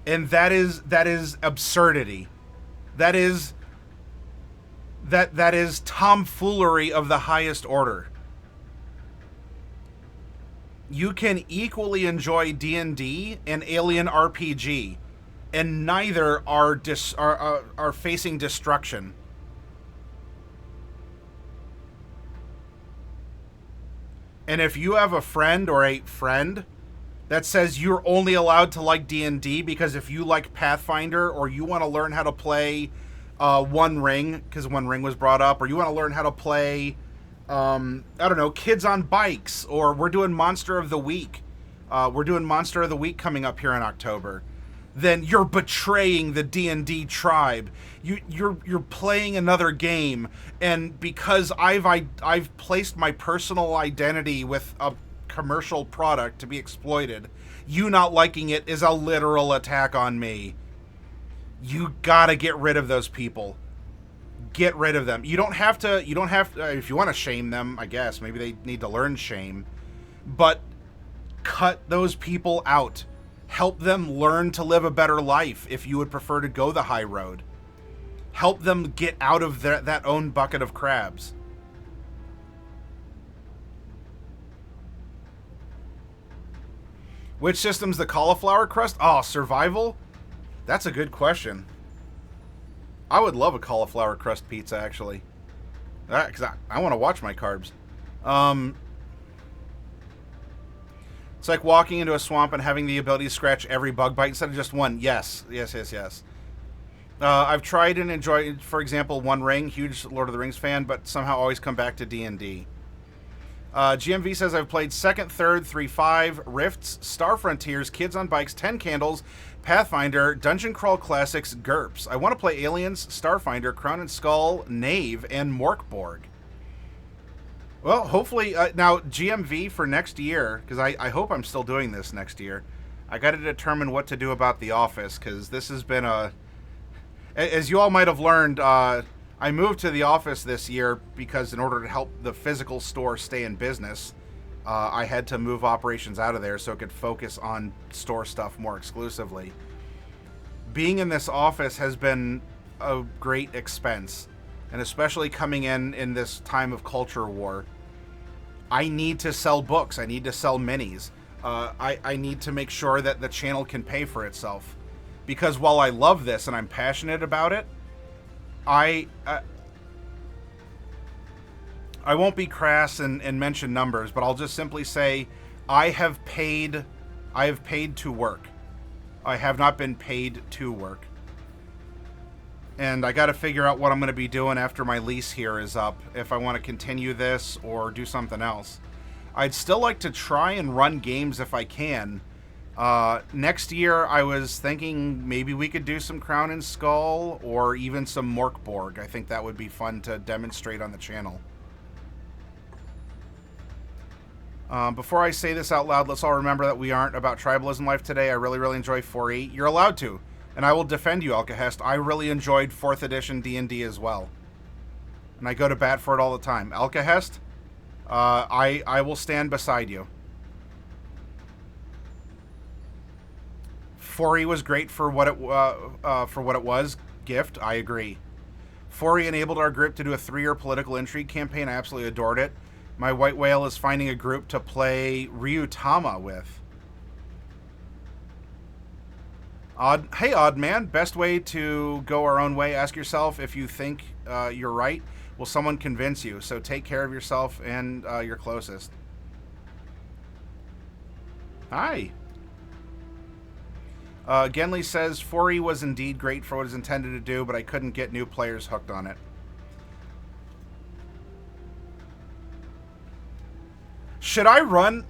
And that is absurdity. That is tomfoolery of the highest order. You can equally enjoy D&D and Alien RPG, and neither are facing destruction. And if you have a friend or a friend that says you're only allowed to like D&D because if you like Pathfinder, or you want to learn how to play One Ring, because One Ring was brought up, or you want to learn how to play, I don't know, Kids on Bikes, or we're doing Monster of the Week. We're doing Monster of the Week coming up here in October. Then you're betraying the D&D tribe. You're playing another game, and because I've placed my personal identity with a commercial product to be exploited, you not liking it is a literal attack on me. You gotta get rid of those people. Get rid of them. You don't have to, if you want to shame them, I guess, maybe they need to learn shame, but cut those people out. Help them learn to live a better life if you would prefer to go the high road. Help them get out of that own bucket of crabs. Which system's the cauliflower crust? Oh, survival? That's a good question. I would love a cauliflower crust pizza, actually. Because I want to watch my carbs. It's like walking into a swamp and having the ability to scratch every bug bite instead of just one. Yes. I've tried and enjoyed, for example, One Ring. Huge Lord of the Rings fan, but somehow always come back to D&D. GMV says, I've played 2nd, 3rd, 3.5, Rifts, Star Frontiers, Kids on Bikes, 10 Candles, Pathfinder, Dungeon Crawl Classics, GURPS. I want to play Aliens, Starfinder, Crown and Skull, Knave, and Morkborg. Well, hopefully, now, GMV for next year, because I hope I'm still doing this next year, I got to determine what to do about the office, because this has been as you all might have learned, I moved to the office this year because in order to help the physical store stay in business, I had to move operations out of there so it could focus on store stuff more exclusively. Being in this office has been a great expense, and especially coming in this time of culture war. I need to sell books. I need to sell minis. I need to make sure that the channel can pay for itself. Because while I love this and I'm passionate about it, I won't be crass and mention numbers, but I'll just simply say I have paid to work. I have not been paid to work. And I got to figure out what I'm going to be doing after my lease here is up, if I want to continue this or do something else. I'd still like to try and run games if I can. Next year, I was thinking maybe we could do some Crown and Skull or even some Morkborg. I think that would be fun to demonstrate on the channel. Before I say this out loud, let's all remember that we aren't about tribalism life today. I really, really enjoy 4E. You're allowed to. And I will defend you, Alcahest. I really enjoyed 4th edition D&D as well. And I go to bat for it all the time. Alcahest, I will stand beside you. 4E was great for what it was. Gift, I agree. 4E enabled our group to do a 3-year political intrigue campaign. I absolutely adored it. My white whale is finding a group to play Ryutama with. Hey, odd man. Best way to go our own way. Ask yourself if you think you're right. Will someone convince you? So take care of yourself and your closest. Hi. Genley says 4E was indeed great for what it's intended to do, but I couldn't get new players hooked on it. Should I run...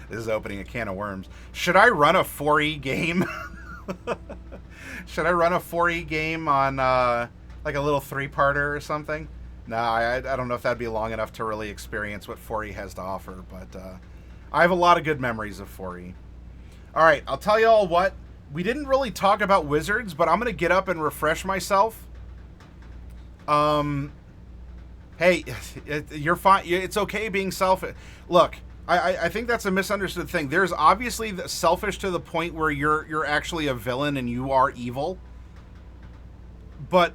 This is opening a can of worms. Should I run a 4E game? Should I run a 4E game on like a little 3-parter or something? No, I don't know if that'd be long enough to really experience what 4E has to offer, but I have a lot of good memories of 4E. All right, I'll tell you all what. We didn't really talk about Wizards, but I'm going to get up and refresh myself. Hey, you're fine. It's okay being selfish. Look, I think that's a misunderstood thing. There's obviously selfish to the point where you're actually a villain and you are evil. But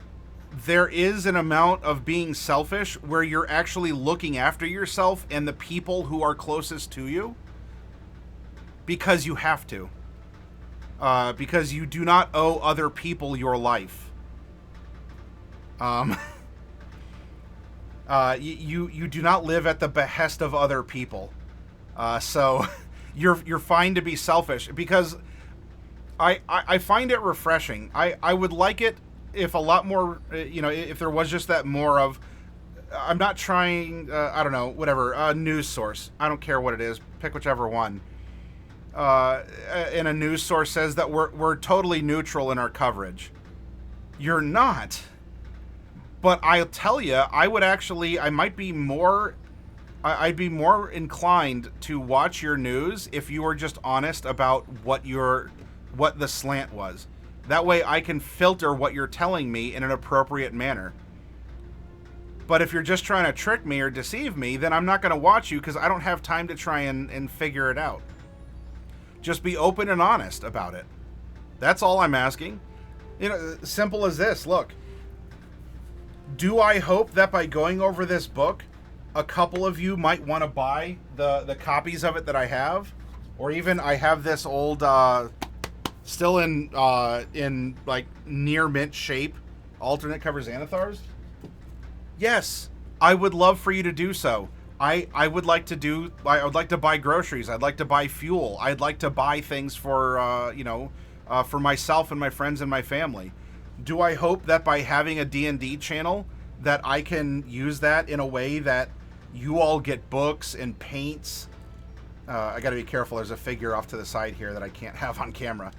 there is an amount of being selfish where you're actually looking after yourself and the people who are closest to you. Because you have to. Because you do not owe other people your life. You do not live at the behest of other people. So you're fine to be selfish, because I find it refreshing. I would like it if a lot more, if there was just that more of, I'm not trying, I don't know, whatever, news source. I don't care what it is. Pick whichever one. And a news source says that we're totally neutral in our coverage. You're not. But I'll tell you, I'd be more inclined to watch your news if you were just honest about what the slant was. That way I can filter what you're telling me in an appropriate manner. But if you're just trying to trick me or deceive me, then I'm not going to watch you, because I don't have time to try and figure it out. Just be open and honest about it. That's all I'm asking. Simple as this. Look. Do I hope that by going over this book, a couple of you might want to buy the copies of it that I have? Or even I have this old, still in like near mint shape, alternate cover Xanathars? Yes, I would love for you to do so. I would like to buy groceries. I'd like to buy fuel. I'd like to buy things for, for myself and my friends and my family. Do I hope that by having a D&D channel that I can use that in a way that you all get books and paints? I got to be careful. There's a figure off to the side here that I can't have on camera.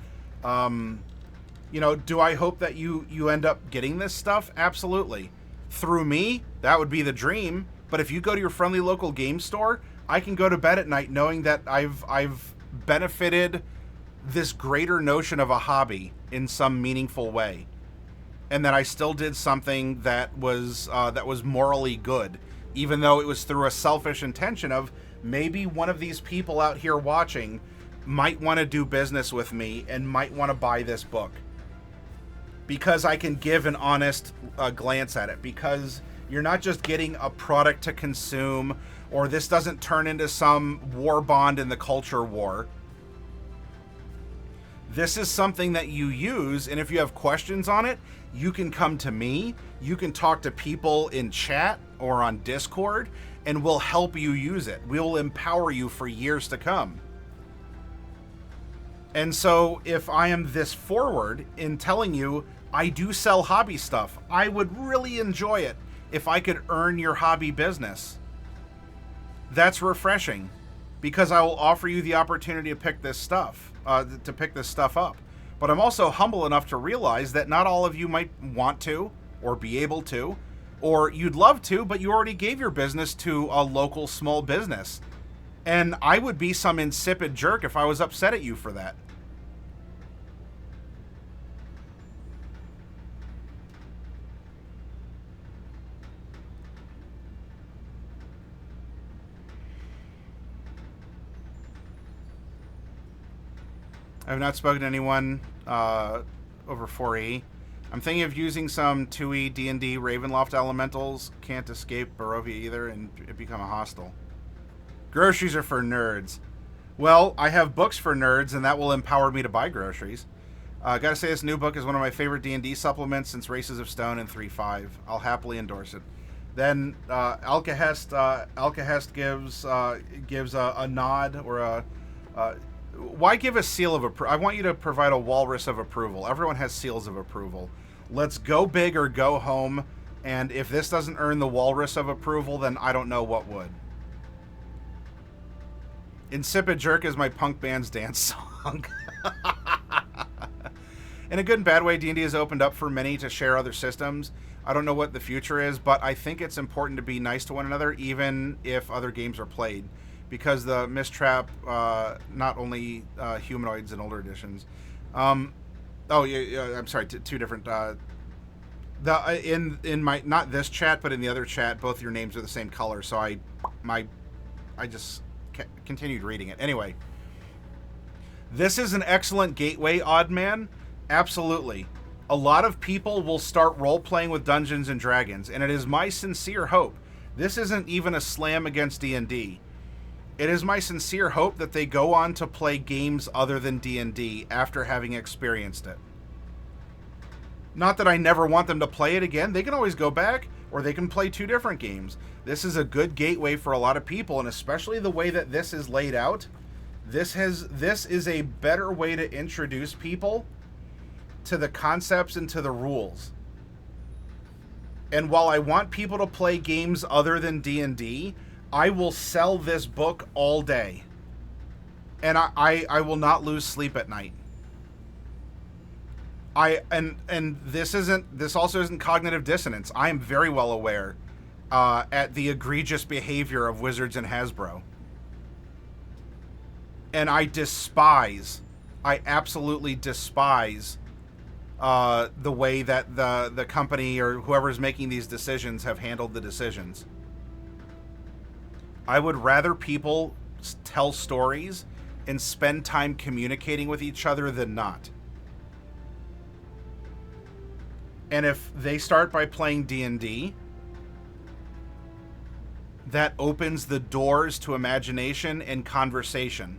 Do I hope that you end up getting this stuff? Absolutely. Through me, that would be the dream. But if you go to your friendly local game store, I can go to bed at night knowing that I've benefited this greater notion of a hobby in some meaningful way. And that I still did something that was morally good, even though it was through a selfish intention of maybe one of these people out here watching might want to do business with me and might want to buy this book. Because I can give an honest glance at it. Because you're not just getting a product to consume, or this doesn't turn into some war bond in the culture war. This is something that you use, and if you have questions on it, you can come to me, you can talk to people in chat or on Discord, and we'll help you use it. We'll empower you for years to come. And so if I am this forward in telling you I do sell hobby stuff, I would really enjoy it if I could earn your hobby business. That's refreshing, because I will offer you the opportunity to pick this stuff, up. But I'm also humble enough to realize that not all of you might want to, or be able to, or you'd love to, but you already gave your business to a local small business. And I would be some insipid jerk if I was upset at you for that. I have not spoken to anyone over 4E. I'm thinking of using some 2E D&D Ravenloft elementals. Can't escape Barovia either and become a hostile. Groceries are for nerds. Well, I have books for nerds, and that will empower me to buy groceries. Gotta say, this new book is one of my favorite D&D supplements since Races of Stone and 3.5. I'll happily endorse it. Then Alcahest gives a nod or a... why give a seal of approval? I want you to provide a walrus of approval. Everyone has seals of approval. Let's go big or go home, and if this doesn't earn the walrus of approval, then I don't know what would. Insipid Jerk is my punk band's dance song. In a good and bad way, D&D has opened up for many to share other systems. I don't know what the future is, but I think it's important to be nice to one another, even if other games are played. Because the Mistrap, not only humanoids in older editions. I'm sorry, two different. In my, not this chat, but in the other chat, both your names are the same color. So I just continued reading it. Anyway, this is an excellent gateway, Oddman. Absolutely. A lot of people will start role-playing with Dungeons & Dragons, and it is my sincere hope. This isn't even a slam against D&D. It is my sincere hope that they go on to play games other than D&D after having experienced it. Not that I never want them to play it again. They can always go back, or they can play 2 different games. This is a good gateway for a lot of people, and especially the way that this is laid out. This is a better way to introduce people to the concepts and to the rules. And while I want people to play games other than D&D, I will sell this book all day. And I will not lose sleep at night. This also isn't cognitive dissonance. I am very well aware at the egregious behavior of Wizards and Hasbro. And I absolutely despise the way that the company or whoever's making these decisions have handled the decisions. I would rather people tell stories and spend time communicating with each other than not. And if they start by playing D&D, that opens the doors to imagination and conversation.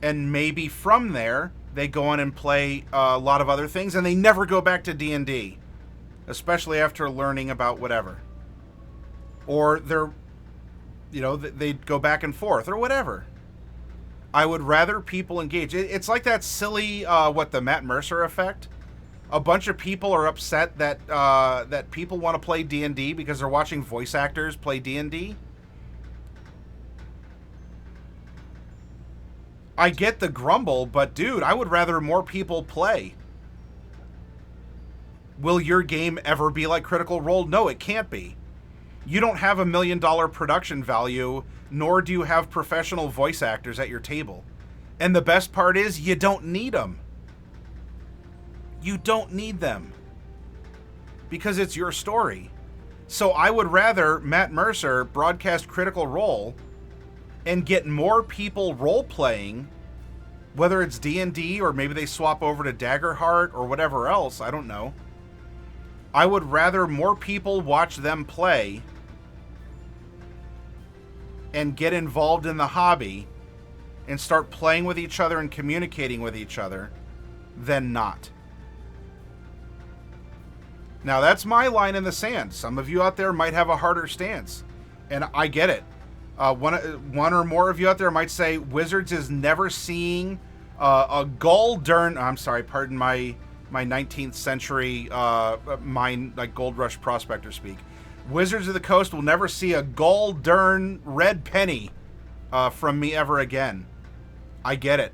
And maybe from there, they go on and play a lot of other things, and they never go back to D&D. Especially after learning about whatever. Or they go back and forth, or whatever. I would rather people engage. It's like that silly, the Matt Mercer effect? A bunch of people are upset that people want to play D&D because they're watching voice actors play D&D. I get the grumble, but dude, I would rather more people play. Will your game ever be like Critical Role? No, it can't be. You don't have $1 million production value, nor do you have professional voice actors at your table. And the best part is, you don't need them. You don't need them. Because it's your story. So I would rather Matt Mercer broadcast Critical Role and get more people role-playing, whether it's D&D or maybe they swap over to Daggerheart or whatever else, I don't know. I would rather more people watch them play and get involved in the hobby and start playing with each other and communicating with each other than not. Now, that's my line in the sand. Some of you out there might have a harder stance, and I get it. One or more of you out there might say Wizards is never seeing pardon my 19th century Gold Rush prospector speak. Wizards of the Coast will never see a gol-dern red penny from me ever again. I get it.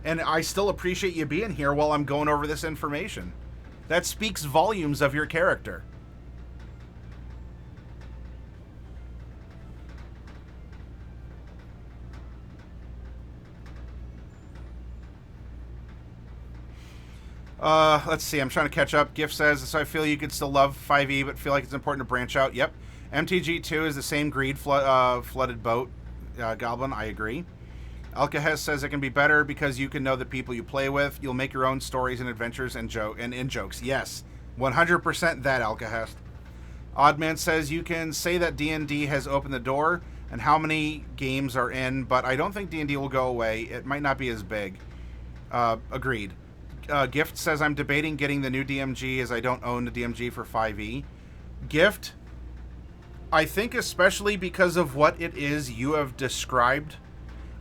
And I still appreciate you being here while I'm going over this information. That speaks volumes of your character. Let's see. I'm trying to catch up. Gift says, so I feel you could still love 5e, but feel like it's important to branch out. Yep. MTG2 is the same greed flooded boat. Goblin, I agree. Alcahest says it can be better because you can know the people you play with. You'll make your own stories and adventures and in jokes. Yes, 100% that, Alcahest. Oddman says you can say that D&D has opened the door and how many games are in, but I don't think D&D will go away. It might not be as big. Agreed. Gift says I'm debating getting the new DMG as I don't own the DMG for 5e. Gift, I think especially because of what it is you have described,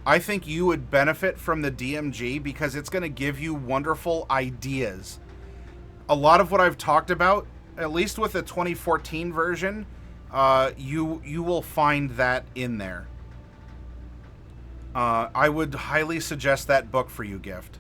I think you would benefit from the DMG because it's going to give you wonderful ideas. A lot of what I've talked about, at least with the 2014 version, you will find that in there. I would highly suggest that book for you, Gift.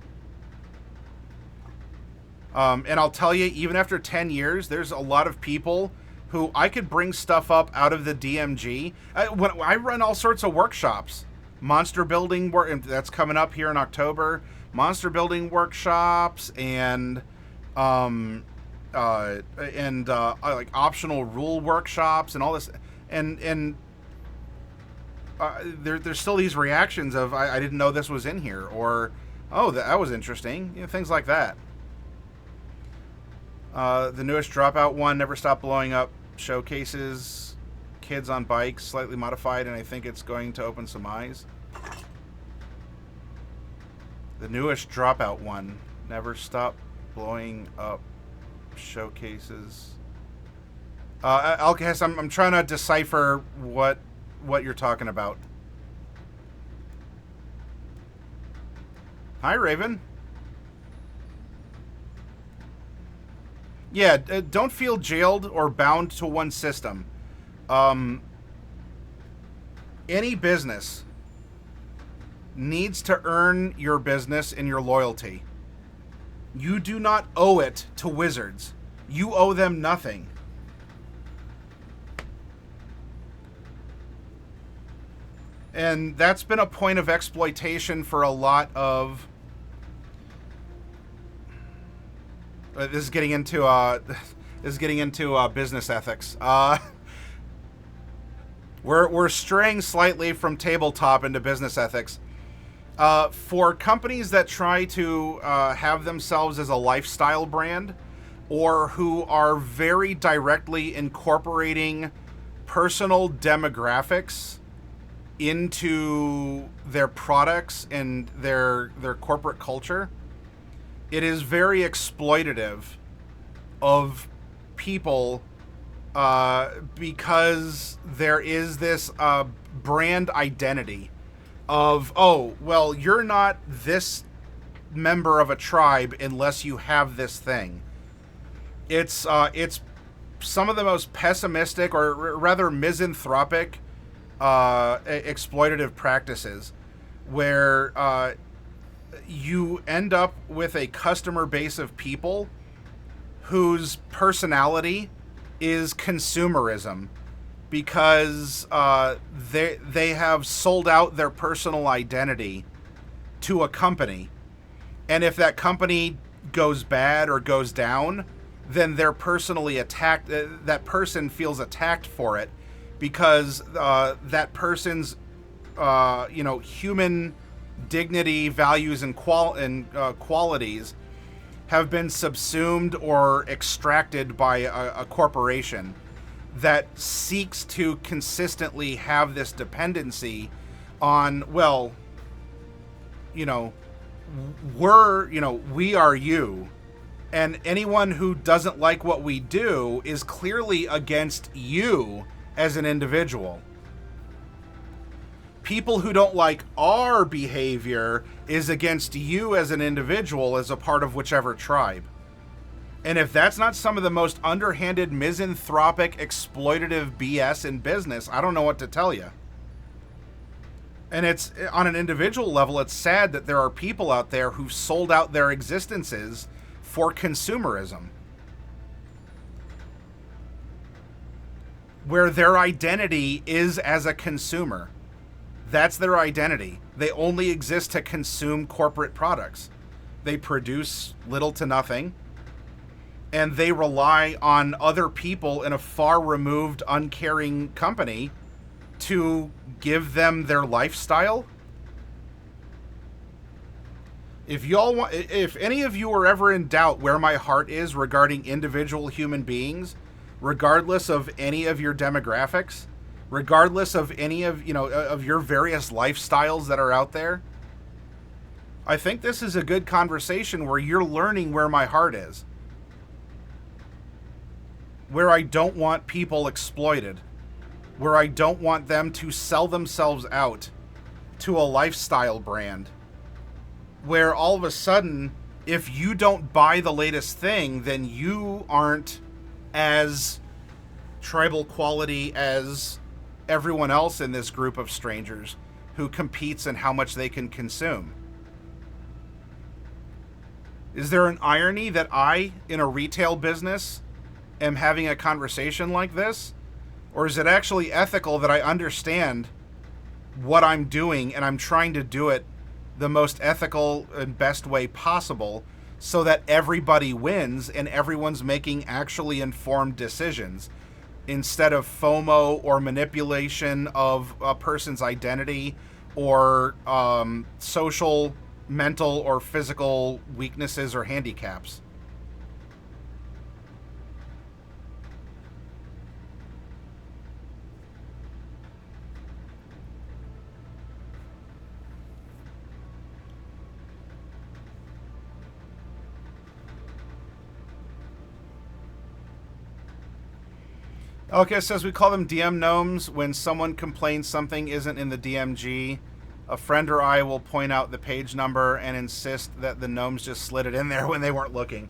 And I'll tell you, even after 10 years, there's a lot of people who I could bring stuff up out of the DMG. When I run all sorts of workshops. Monster building work, that's coming up here in October. Monster building workshops and like optional rule workshops and all this, and there's still these reactions of I didn't know this was in here, or oh, that was interesting, things like that. The newest Dropout one, Never Stop Blowing Up, showcases kids on bikes, slightly modified, and I think it's going to open some eyes. The newest Dropout one, Never Stop Blowing Up, showcases. Alcahest, I'm trying to decipher what you're talking about. Hi, Raven. Yeah, don't feel jailed or bound to one system. Any business needs to earn your business and your loyalty. You do not owe it to Wizards. You owe them nothing. And that's been a point of exploitation for a lot of... this is getting into business ethics. We're straying slightly from tabletop into business ethics. For companies that try to have themselves as a lifestyle brand, or who are very directly incorporating personal demographics into their products and their corporate culture, it is very exploitative of people because there is this brand identity of, oh, well, you're not this member of a tribe unless you have this thing. It's some of the most pessimistic, or rather misanthropic, exploitative practices, where you end up with a customer base of people whose personality is consumerism, because they have sold out their personal identity to a company, and if that company goes bad or goes down, then they're personally attacked. That person feels attacked for it because that person's human dignity, values, and qualities have been subsumed or extracted by a corporation that seeks to consistently have this dependency on, well, we are you, and anyone who doesn't like what we do is clearly against you as an individual. People who don't like our behavior is against you as an individual, as a part of whichever tribe. And if that's not some of the most underhanded, misanthropic, exploitative BS in business, I don't know what to tell you. And it's, on an individual level, it's sad that there are people out there who've sold out their existences for consumerism, where their identity is as a consumer. That's their identity. They only exist to consume corporate products. They produce little to nothing, and they rely on other people in a far removed, uncaring company to give them their lifestyle. If any of you are ever in doubt where my heart is regarding individual human beings, regardless of any of your demographics, regardless of any of, of your various lifestyles that are out there, I think this is a good conversation where you're learning where my heart is. Where I don't want people exploited. Where I don't want them to sell themselves out to a lifestyle brand. Where all of a sudden, if you don't buy the latest thing, then you aren't as tribal quality as everyone else in this group of strangers who competes in how much they can consume. Is there an irony that I, in a retail business, am having a conversation like this? Or is it actually ethical that I understand what I'm doing and I'm trying to do it the most ethical and best way possible so that everybody wins and everyone's making actually informed decisions instead of FOMO or manipulation of a person's identity or social, mental, or physical weaknesses or handicaps? Okay, it says we call them DM gnomes when someone complains something isn't in the DMG. A friend or I will point out the page number and insist that the gnomes just slid it in there when they weren't looking.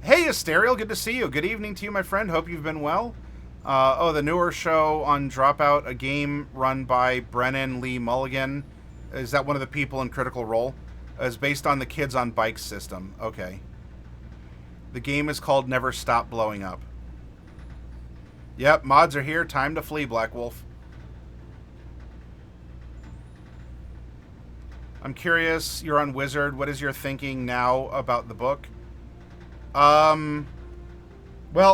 Hey, Asterial, good to see you. Good evening to you, my friend. Hope you've been well. The newer show on Dropout, a game run by Brennan Lee Mulligan. Is that one of the people in Critical Role? Is based on the Kids on Bikes system. Okay. The game is called Never Stop Blowing Up. Yep, mods are here. Time to flee, Black Wolf. I'm curious, you're on Wizard. What is your thinking now about the book? Well,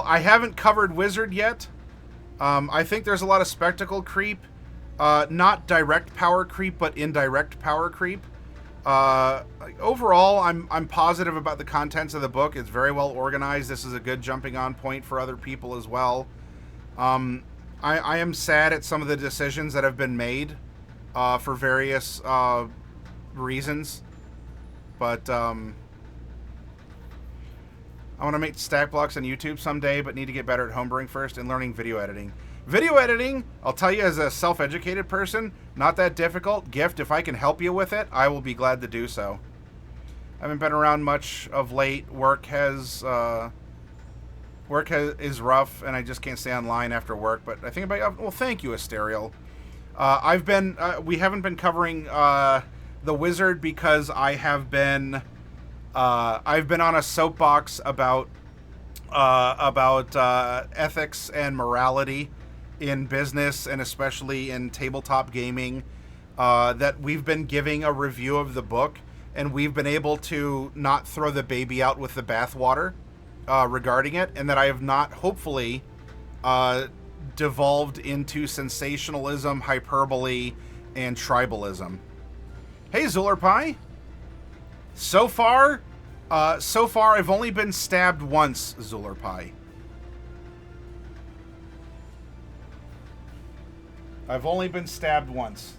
I haven't covered Wizard yet. I think there's a lot of spectacle creep. Not direct power creep, but indirect power creep. Overall, I'm positive about the contents of the book. It's very well organized. This is a good jumping on point for other people as well. I am sad at some of the decisions that have been made for various reasons, but I want to make stack blocks on YouTube someday, but need to get better at homebrewing first and learning video editing. Video editing, I'll tell you as a self-educated person, not that difficult. Gift, if I can help you with it, I will be glad to do so. I haven't been around much of late. Work is rough, and I just can't stay online after work. But I think about, well, thank you, Asterial. We haven't been covering the Wizard because I've been on a soapbox about ethics and morality in business and especially in tabletop gaming. That we've been giving a review of the book, and we've been able to not throw the baby out with the bathwater. Regarding it, and that I have not, hopefully, devolved into sensationalism, hyperbole, and tribalism. Hey, Zuler Pie. So far, I've only been stabbed once, Zuler Pie. I've only been stabbed once.